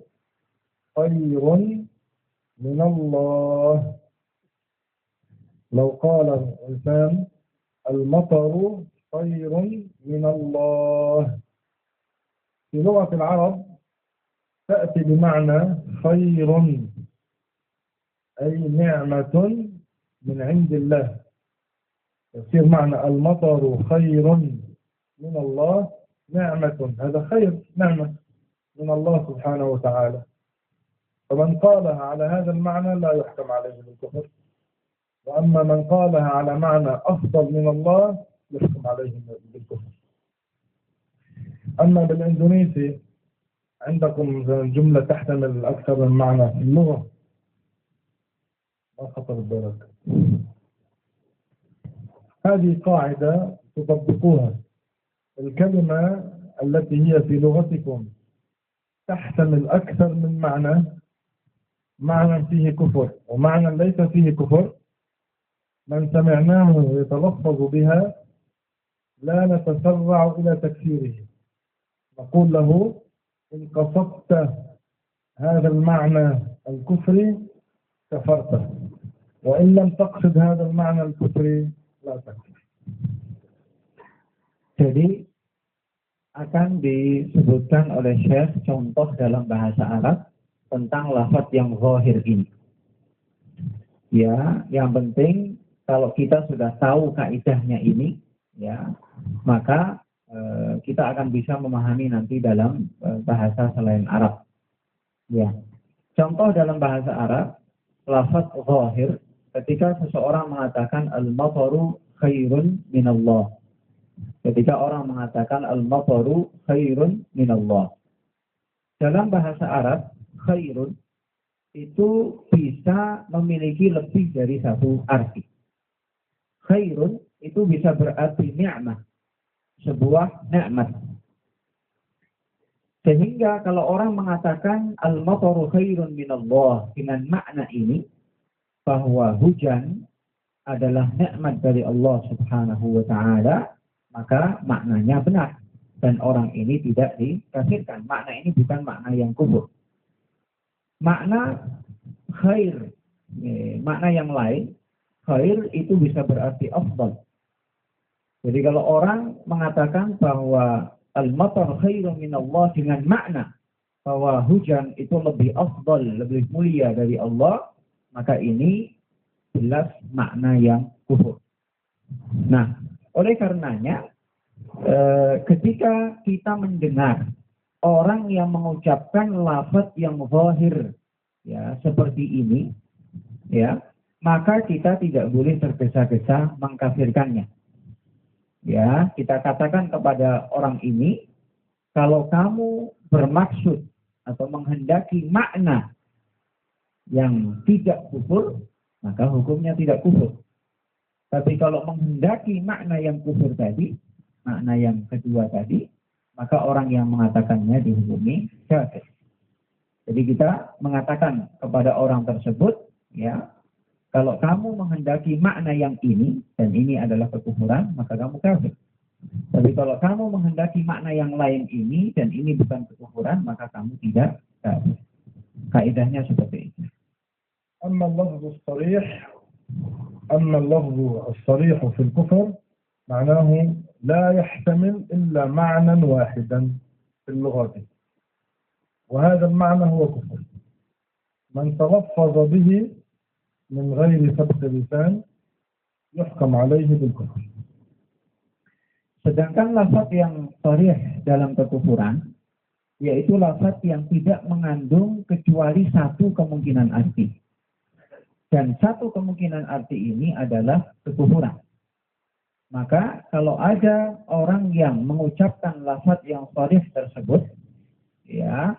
خير من الله. لو قال الإنسان المطر خير من الله، في لغة العرب تأتي بمعنى خير، أي نعمة من عند الله، يصير معنى المطر خير من الله نعمة، هذا خير نعمة من الله سبحانه وتعالى. فمن قالها على هذا المعنى لا يحكم عليه بالكفر، وأما من قالها على معنى أفضل من الله يحكم عليه بالكفر. أما بالإندونيسي عندكم جملة تحتمل أكثر من معنى في اللغة، ما خطر بالك. هذه قاعدة تطبقوها. الكلمة التي هي في لغتكم تحتمل أكثر من معنى فيه كفر ومعنى ليس فيه كفر، من سمعناه يتلفظ بها لا نتسرع إلى تكفيره، نقول له إن قصدت هذا المعنى الكفري كفرته، وإن لم تقصد هذا المعنى الكفري لا تكفر. Jadi akan disebutkan oleh Syekh contoh dalam bahasa Arab tentang lafaz yang zahir ini. Ya, yang penting kalau kita sudah tahu kaidahnya ini, ya, maka kita akan bisa memahami nanti dalam bahasa selain Arab. Ya. Contoh dalam bahasa Arab, lafaz zahir ketika seseorang mengatakan al-mataru khairun minallah. Ketika orang mengatakan al-mataru khairun minallah. Dalam bahasa Arab, khairun itu bisa memiliki lebih dari satu arti. Khairun itu bisa berarti ni'mah, sebuah nikmat. Sehingga kalau orang mengatakan al-mataru khairun minallah dengan makna ini, bahwa hujan adalah nikmat dari Allah Subhanahu wa ta'ala, maka maknanya benar. Dan orang ini tidak dikafirkan. Makna ini bukan makna yang kufur. Makna khair, makna yang lain, khair itu bisa berarti afdal. Jadi kalau orang mengatakan bahwa al-matar khairun minallah dengan makna bahwa hujan itu lebih afdal, lebih mulia dari Allah, maka ini jelas makna yang kufur. Nah, oleh karenanya, ketika kita mendengar orang yang mengucapkan lafaz yang zahir, ya, seperti ini, ya, maka kita tidak boleh tergesa-gesa mengkafirkannya. Ya, kita katakan kepada orang ini, kalau kamu bermaksud atau menghendaki makna yang tidak kufur, maka hukumnya tidak kufur. Tapi kalau menghendaki makna yang kufur tadi, makna yang kedua tadi, maka orang yang mengatakannya dihukumi kafir. Jadi kita mengatakan kepada orang tersebut, ya, kalau kamu menghendaki makna yang ini, dan ini adalah kekufuran, maka kamu kafir. Tapi kalau kamu menghendaki makna yang lain ini, dan ini bukan kekufuran, maka kamu tidak kafir. Kaidahnya seperti itu. أما اللفظ الصريح في الكفر معناه لا يحتمل إلا معنى واحدا في اللغة، وهذا المعنى هو كفر. من تلفظ به من غير سبق لسان يحكم عليه بالكفر. Sedangkan lafaz yang sharih dalam kekufuran, yaitu lafaz yang tidak mengandung kecuali satu kemungkinan arti. Dan satu kemungkinan arti ini adalah kekufuran. Maka kalau ada orang yang mengucapkan lafaz yang sharih tersebut, ya,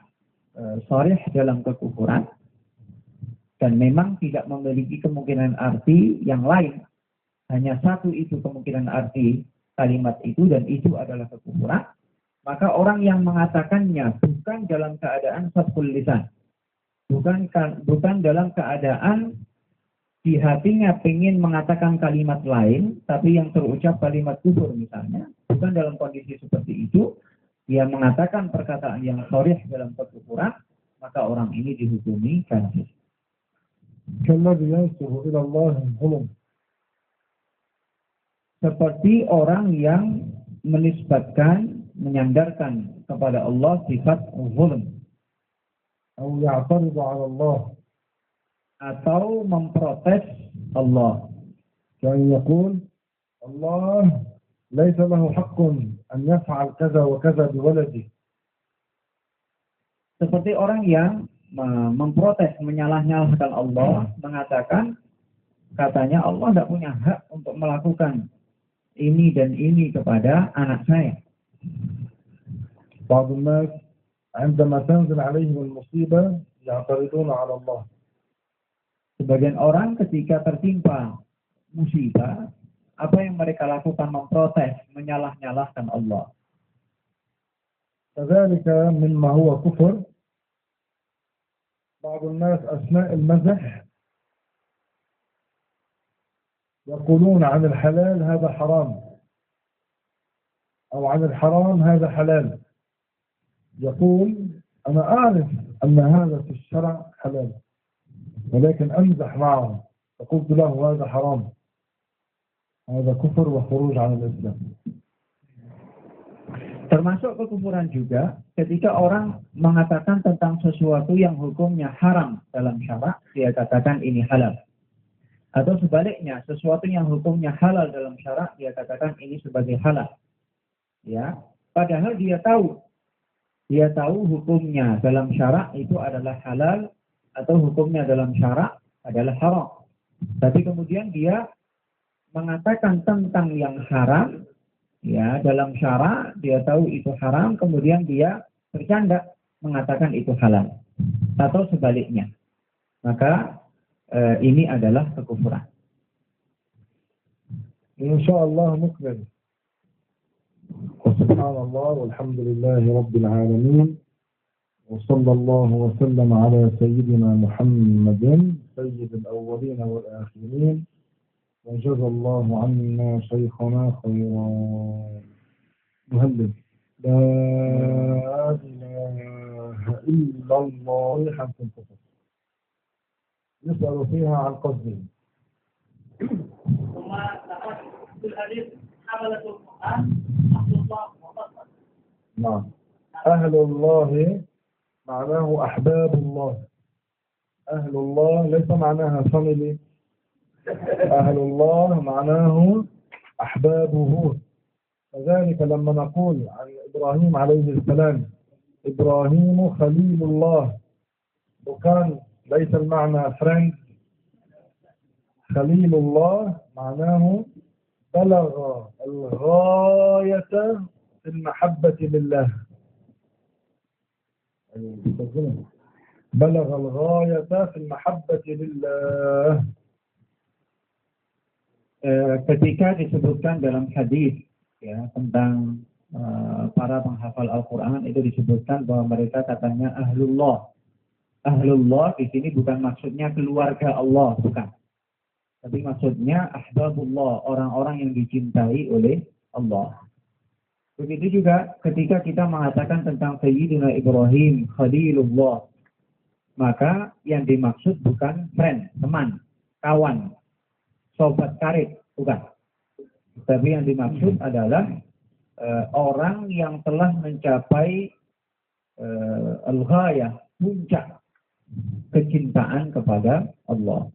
sharih dalam kekufuran, dan memang tidak memiliki kemungkinan arti yang lain, hanya satu itu kemungkinan arti kalimat itu, dan itu adalah kekufuran, maka orang yang mengatakannya bukan dalam keadaan sabqul lisan, bukan dalam keadaan di hatinya ingin mengatakan kalimat lain, tapi yang terucap kalimat kufur misalnya, bukan dalam kondisi seperti itu, dia mengatakan perkataan yang sharih dalam kekufuran, maka orang ini dihukumi kafir. Seperti orang yang menisbatkan, menyandarkan kepada Allah sifat zulm, atau ya'taridu 'ala Allah, atau memprotes Allah. كأن يقول الله ليس له حق أن يفعل كذا وكذا بولده. Seperti orang yang memprotes, menyalah-nyalahkan Allah, mengatakan katanya Allah tidak punya hak untuk melakukan ini dan ini kepada anak saya. بعض الناس عندما تنزل عليهم المصيبة يعترضون على الله. Sebagian orang ketika tertimpa musibah, apa yang mereka lakukan? Memprotes, menyalah-nyalahkan Allah. كذلك مما هو كفر بعض الناس أثناء المزح يقولون عن الحلال هذا حرام أو عن الحرام هذا حلال. يقول أنا أعرف أن هذا في الشرع حلال ولكن أمزح معه فقلت له هذا حرام. هذا كفر وخروج عن الإسلام. Termasuk kekufuran juga ketika orang mengatakan tentang sesuatu yang hukumnya haram dalam syarak, dia katakan ini halal. Atau sebaliknya, sesuatu yang hukumnya halal dalam syarak, dia katakan ini sebagai halal. Ya, padahal dia tahu hukumnya dalam syarak itu adalah halal atau hukumnya dalam syarak adalah haram. Tapi kemudian dia mengatakan tentang yang haram, ya, dalam syarak dia tahu itu haram, kemudian dia bercanda mengatakan itu halal. Atau sebaliknya. Maka ini adalah kekufuran. Insyaallah mukmin. Subhanallah walhamdulillahi rabbil alamin. Wa sallallahu wa sallam ala sayyidina Muhammadin sayyidil awwalin wal akhirin. وجزا الله عنا شيخنا خيرا. مهلل لا إله إلا الله حمد فقط يسأل فيها عن قصده. ثم لقد في الحديث حملة القرآن أهل الله وفضل. نعم أهل الله معناه أحباب الله. أهل الله ليس معناها family. أهل الله معناه أحبابه. كذلك لما نقول عن إبراهيم عليه السلام إبراهيم خليل الله وكان ليس المعنى friend. خليل الله معناه بلغ الغاية في المحبة لله. بلغ الغاية في المحبة لله. Ketika disebutkan dalam hadis ya tentang para penghafal Al-Quran, itu disebutkan bahwa mereka katanya ahlullah. Ahlullah di sini bukan maksudnya keluarga Allah, bukan. Tapi maksudnya ahbabullah, orang-orang yang dicintai oleh Allah. Begitu juga ketika kita mengatakan tentang Sayyidina Ibrahim Khalilullah, maka yang dimaksud bukan friend, teman, kawan, sobat karib, bukan. Tapi yang dimaksud adalah orang yang telah mencapai al-ghayah, puncak kecintaan kepada Allah.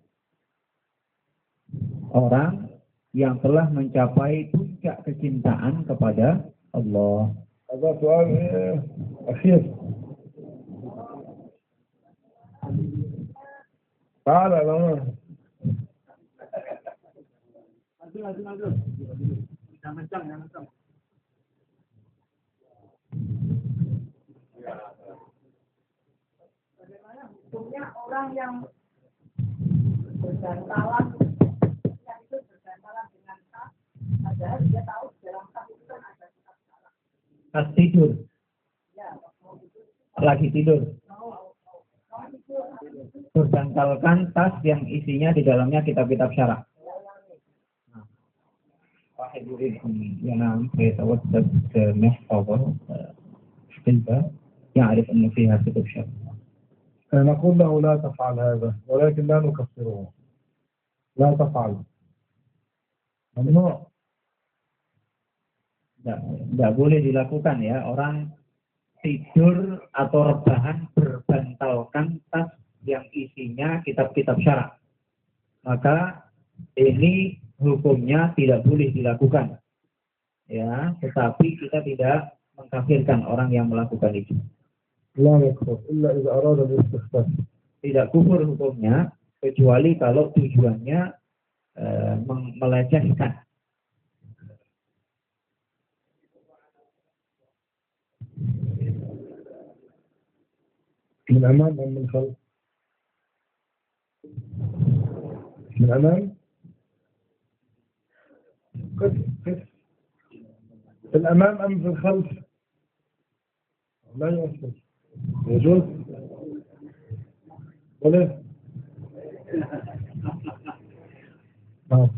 Orang yang telah mencapai puncak kecintaan kepada Allah. Ada soal akhir. Ta'ala lama. Maju. Jangan kencang. Bagaimana hukumnya orang yang bergantalan, dengan tas, padahal dia tahu dalam tas itu kan ada kitab salah. Tas tidur. Ya, lagi tidur. Bergantalkan tas yang isinya di dalamnya kitab-kitab syarah. واحد يريد أن ينام فيتوسد محفظة حلبة يعرف أن فيها كتب شرع. نقول له لا تفعل هذا ولكن لا نكفره. لا تفعل. ممنوع. Tidak boleh dilakukan ya. Orang tidur atau rebahan berbantalkan tas yang isinya kitab-kitab syarah. Maka ini hukumnya tidak boleh dilakukan. Ya, tetapi kita tidak mengkafirkan orang yang melakukan itu. لا يكفر إلا إذا أراد الاستخفاف. Tidak kufur hukumnya kecuali kalau tujuannya melecehkan. من أمام أم من خلف؟ من أمام؟ قف قف. في الأمام أم في الخلف؟ لا يؤثر. يجوز؟ ولا؟ نعم.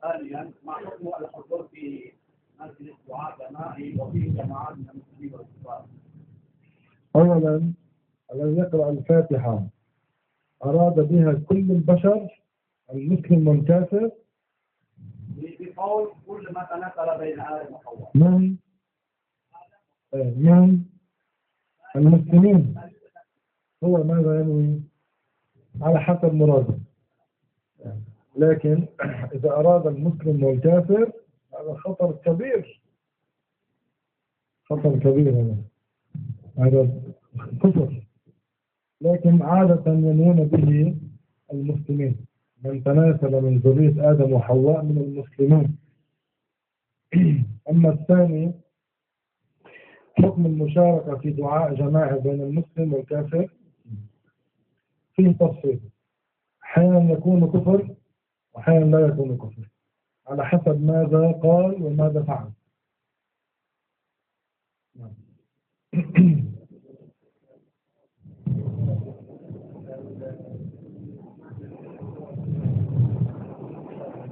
ثانيا ما حكم الحضور في مسجد الدعاء جماعي وفيه جماعات من المسلمين والكفار؟ أولا الذي يقرأ الفاتحة أراد بها كل البشر المسلم والكافر؟ بقول كل ما تنقل بين آدم وحواء. من المسلمين هو ماذا ينوي على حسب مراده. لكن إذا أراد المسلم والكافر هذا خطر كبير، خطر كبير، هذا كفر. لكن عادة ينوون به المسلمين، من تناسل من ذرية آدم وحواء من المسلمين. أما الثاني حكم المشاركة في دعاء جماعي بين المسلم والكافر فيه تفصيل، أحيانا يكون كفر وأحيانا لا يكون كفر على حسب ماذا قال وماذا فعل.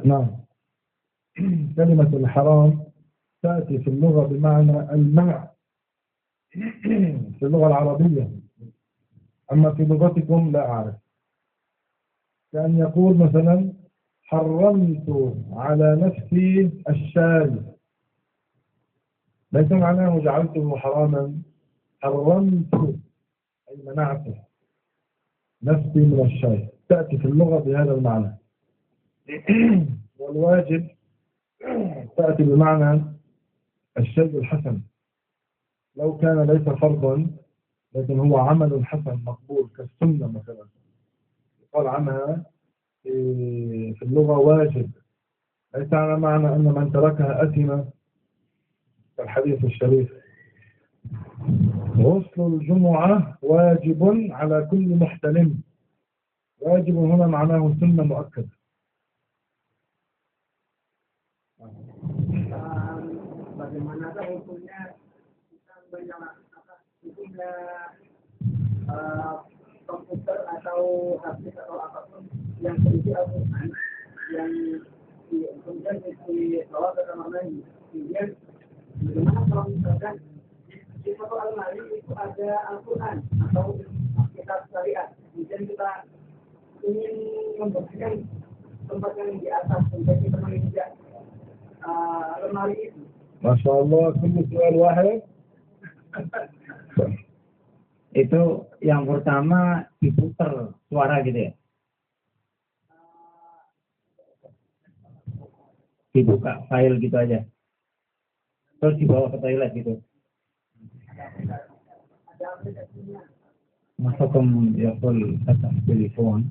نعم. كلمة الحرام تأتي في اللغة بمعنى المنع في اللغة العربية، أما في لغتكم لا أعرف. كأن يقول مثلا حرمت على نفسي الشاي، ليس معناه جعلته حراما، حرمت أي منعت نفسي من الشاي، تأتي في اللغة بهذا المعنى. والواجب تأتي بمعنى الشيء الحسن، لو كان ليس فرضا لكن هو عمل حسن مقبول كالسنة مثلا، يقال عنها في اللغة واجب، ليس على معنى أن من تركها أثم كالحديث الشريف غسل الجمعة واجب على كل محتلم. واجب هنا معناه سنة مؤكدة. Bagaimanakah hukumnya kita hukumnya komputer atau HP atau apapun yang berisi Al-Quran yang kemudian dibawa ke kamar mandi, kemudian bagaimana kalau misalkan di satu almari itu ada Al-Quran atau kitab syariat, kemudian kita ingin membersihkan tempat yang di atas, kemudian kita menginjak lemari itu. Masya Allah, كل سؤال واحد. Itu yang pertama diputer suara gitu ya. Dibuka file gitu aja. Terus dibawa ke toilet gitu. Masakum yaqul fatah telepon.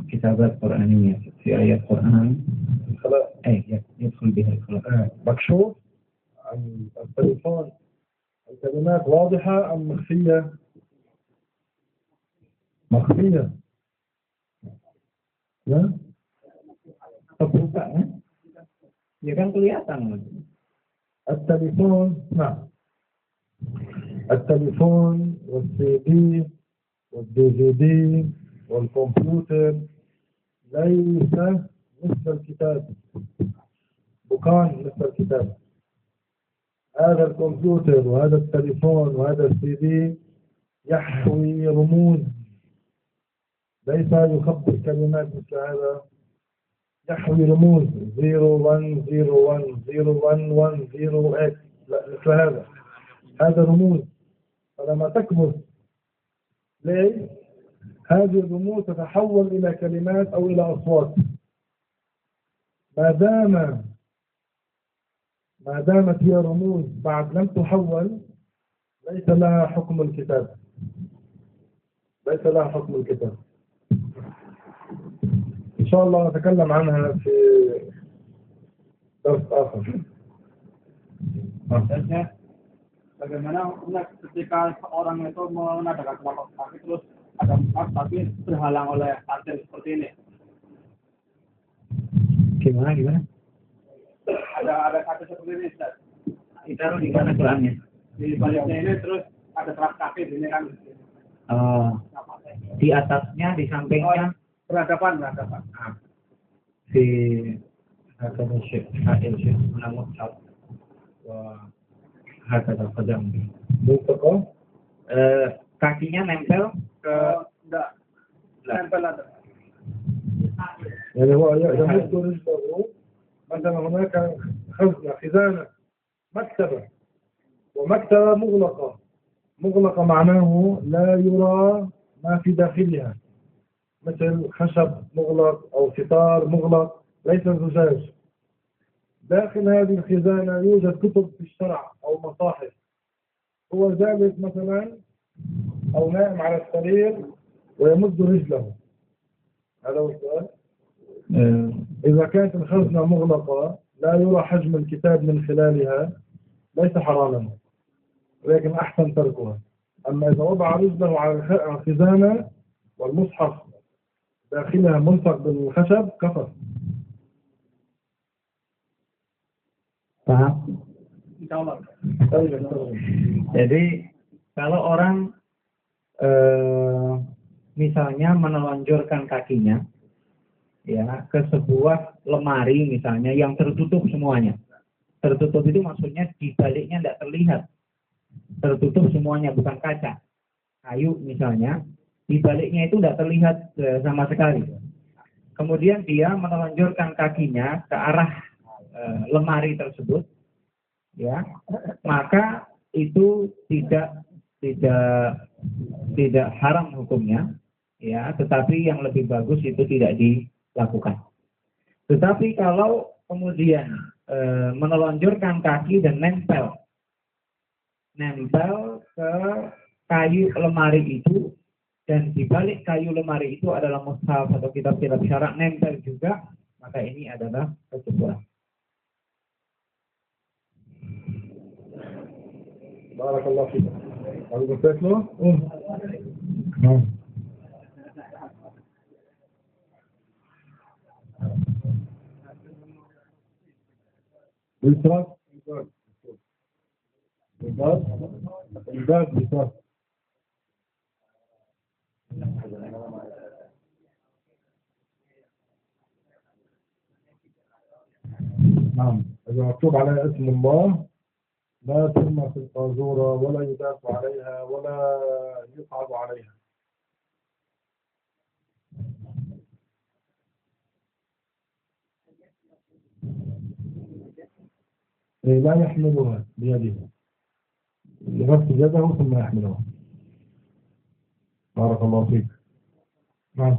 كتابات قرآنية في آيات قرآن يدخل بها الخلاء. مكشوف عن التليفون، الكلمات واضحة أم مخفية؟ مخفية. لا؟ terbuka kan? Ya kan kelihatan. التليفون نعم. التليفون والCD والDVD والكمبيوتر ليس مثل الكتاب، بكان مثل الكتاب. هذا الكمبيوتر وهذا التليفون وهذا الCD يحوي رموز، ليس يخبر كلمات مثل هذا يحوي رموز 0101011008 مثل هذا رموز. فلما تكبر ليه هذه الرموز تتحول إلى كلمات أو إلى أصوات. ما دامت هي رموز بعد لم تحول ليس لها حكم الكتاب. إن شاء الله نتكلم عنها في درس آخر. Bagaimana ketika seorang itu menadakan kelompok kaki terus ada empat tapi terhalang oleh takdir seperti ini? Gimana? Ada kata seperti ini, Ustaz. Ditaruh di mana Qurannya? Di baliknya ini terus ada teras kaki ini kan. Di atasnya, di sampingnya. Berhadapan. Di hadapan Syekh menamut hadapan pedang. Kakinya nempel ke enggak nempel ada. يعني هو يمد رجله مثلا هناك خزانة مكتبة ومكتبة مغلقة معناه لا يرى ما في داخلها، مثل خشب مغلق أو ستار مغلق ليس زجاج. داخل هذه الخزانة يوجد كتب في الشرع أو مصاحف. هو جالس مثلا أو نائم على السرير ويمد رجله. هذا هو السؤال. إذا كانت الخزنة مغلقة لا يرى حجم الكتاب من خلالها ليس حراما، ولكن أحسن تركها. أما إذا وضع رجله على الخزانة والمصحف داخلها ملصق بالخشب كفر. Paham? Jadi kalau orang misalnya menelonjorkan kakinya ya ke sebuah lemari misalnya yang tertutup semuanya. Tertutup itu maksudnya di baliknya tidak terlihat. Tertutup semuanya, bukan kaca. Kayu misalnya, di baliknya itu tidak terlihat sama sekali. Kemudian dia menelonjorkan kakinya ke arah lemari tersebut, ya, maka itu tidak haram hukumnya, ya, tetapi yang lebih bagus itu tidak dilakukan. Tetapi kalau kemudian menelonjorkan kaki dan nempel ke kayu lemari itu, dan di balik kayu lemari itu adalah mushaf atau kitab-kitab syarak nempel juga, maka ini adalah kekufuran. Barakallahu fiik. Ada bertanya? بالفراق نعم. إذا مكتوب عليها اسم الله لا ترمى في القاذورة ولا يدافع عليها ولا يصعد عليها. لا يحملها بيده، يغسل يده ثم يحملها. بارك الله فيك. نعم.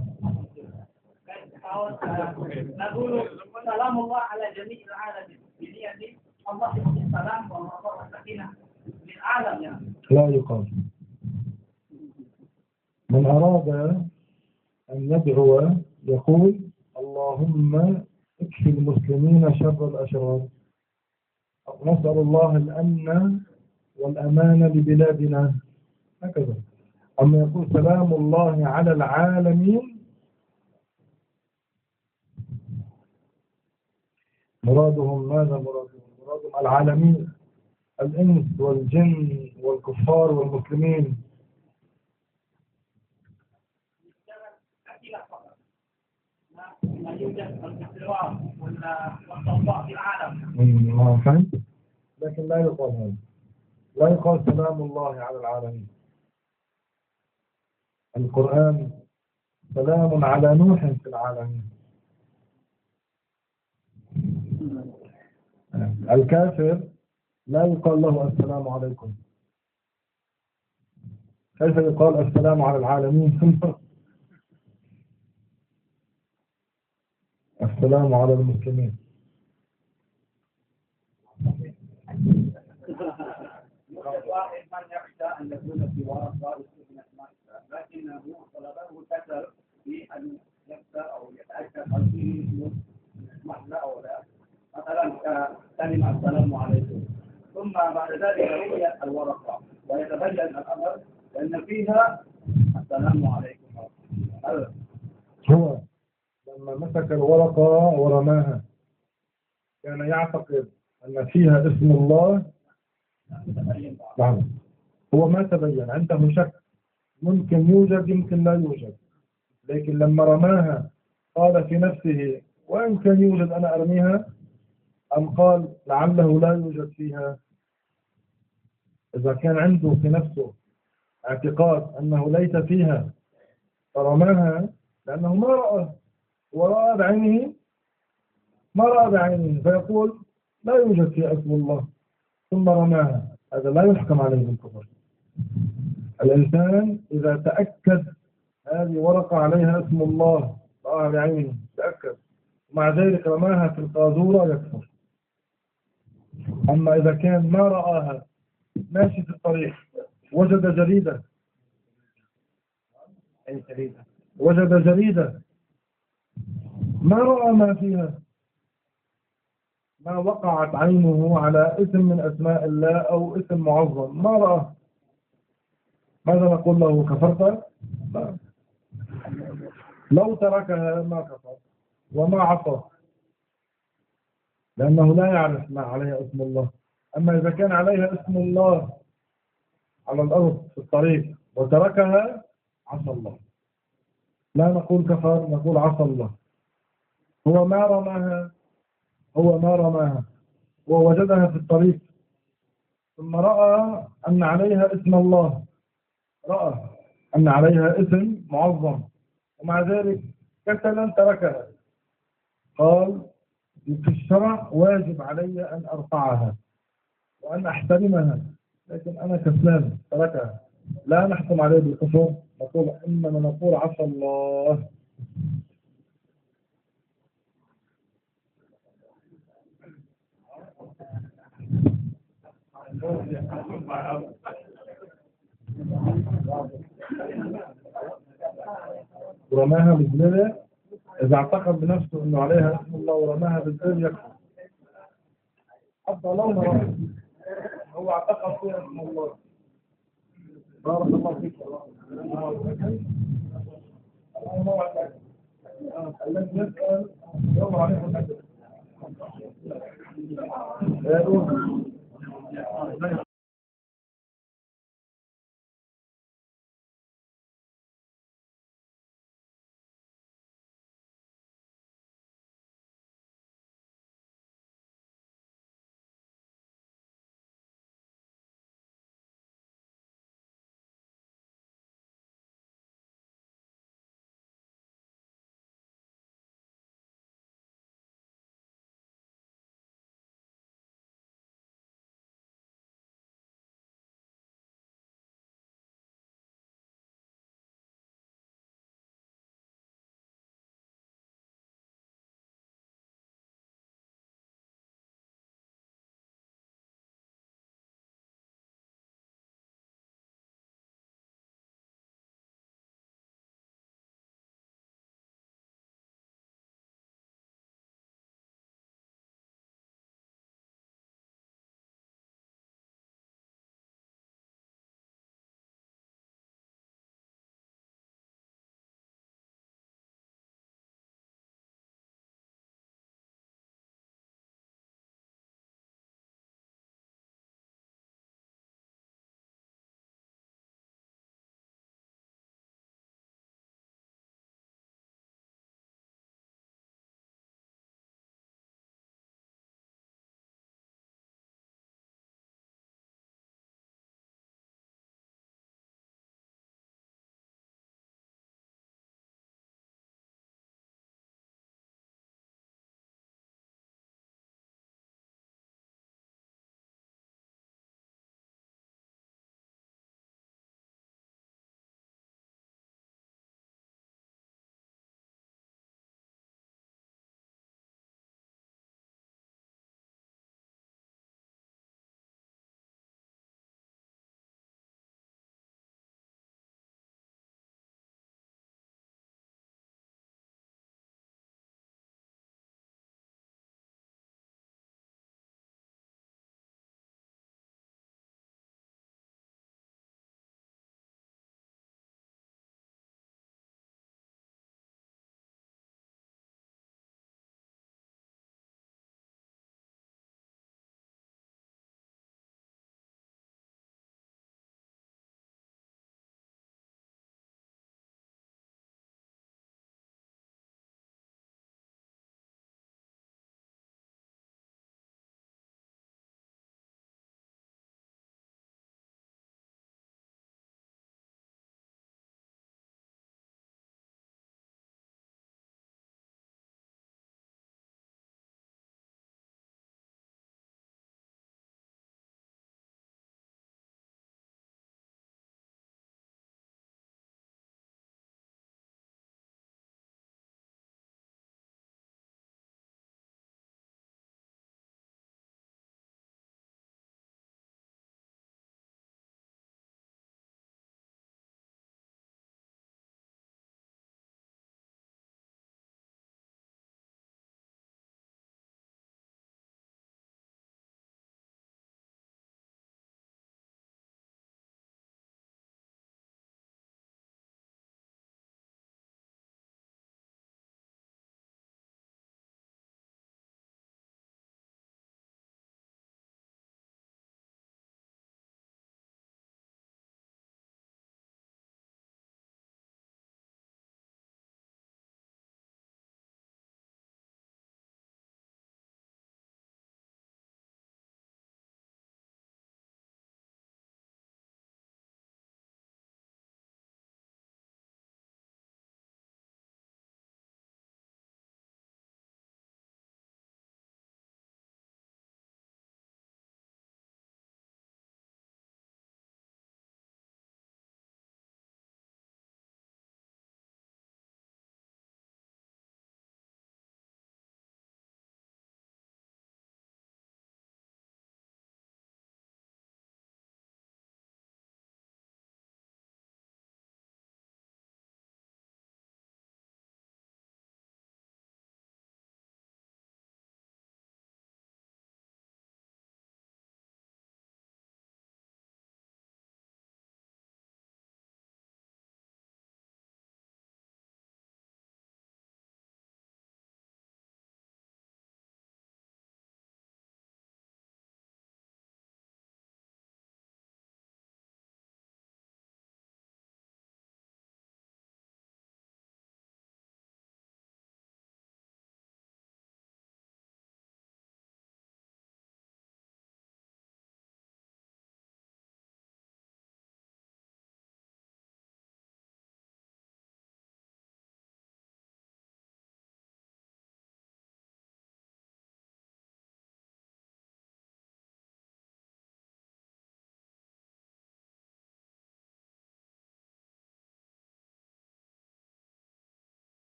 نقول سلام الله على جميع العالمين بنية الله السلام والسكينة للعالم يعني. لا يقال. من أراد أن يدعو يقول اللهم اكفي المسلمين شر الأشرار، نسأل الله الأمن والأمان لبلادنا، هكذا. أما يقول سلام الله على العالمين، مرادهم ماذا؟ مرادهم العالمين، الإنس والجن والكفار والمسلمين. فهمت؟ لكن لا يقال هذا، لا يقال سلام الله على العالمين. القرآن سلام على نوح في العالمين، الكافر لا يقال له السلام عليكم. كيف يقال السلام على العالمين؟ السلام على المسلمين. واحد من يخشى أن يكون في ورقة من أسماء لكنه طلبه كثر في أن يخشى أو يتأكد هل فيه محلة أو لا، مثلا كلمة السلام عليكم، ثم بعد ذلك رؤية الورقة ويتبين الأمر لأن فيها السلام عليكم. هو لما مسك الورقة ورماها كان يعتقد أن فيها اسم الله. نعم، هو ما تبين، عنده شك، ممكن يوجد يمكن لا يوجد، لكن لما رماها قال في نفسه وإن كان يوجد أنا أرميها، أم قال لعله لا يوجد فيها؟ إذا كان عنده في نفسه اعتقاد أنه ليس فيها فرماها لأنه ما رأى، ورأى بعينه ما رأى بعينه، فيقول لا يوجد فيها اسم الله ثم رماها، هذا لا يحكم عليه بالكفر. الإنسان إذا تأكد هذه ورقة عليها اسم الله، رأى بعينه تأكد، ومع ذلك رماها في القاذورة يكفر. أما إذا كان ما رآها، ماشي في الطريق وجد جريدة، وجد جريدة ما رأى ما فيها، ما وقعت عينه على اسم من أسماء الله أو اسم معظم، ما رأى، ماذا نقول له؟ كفرت؟ لا. لو تركها ما كفر وما عصى، لأنه لا يعرف ما عليها اسم الله. أما إذا كان عليها اسم الله على الأرض في الطريق وتركها عصى الله، لا نقول كفر، نقول عصى الله. هو ما رماها ووجدها في الطريق ثم رأى أن عليها اسم الله، رأى أن عليها اسم معظم، ومع ذلك كسلا تركها. قال في الشرع واجب علي أن أرفعها وأن أحترمها، لكن أنا كسلان تركها، لا نحكم عليه بالكفر، نقول إنما نقول عصى الله. ورماها بالزبالة، إذا اعتقد بنفسه أنه عليها اسم الله ورماها بالزبالة يكفر، حتى لو ما رأى، هو اعتقد فيها اسم الله. بارك الله فيك. الذي يسأل يوم عليكم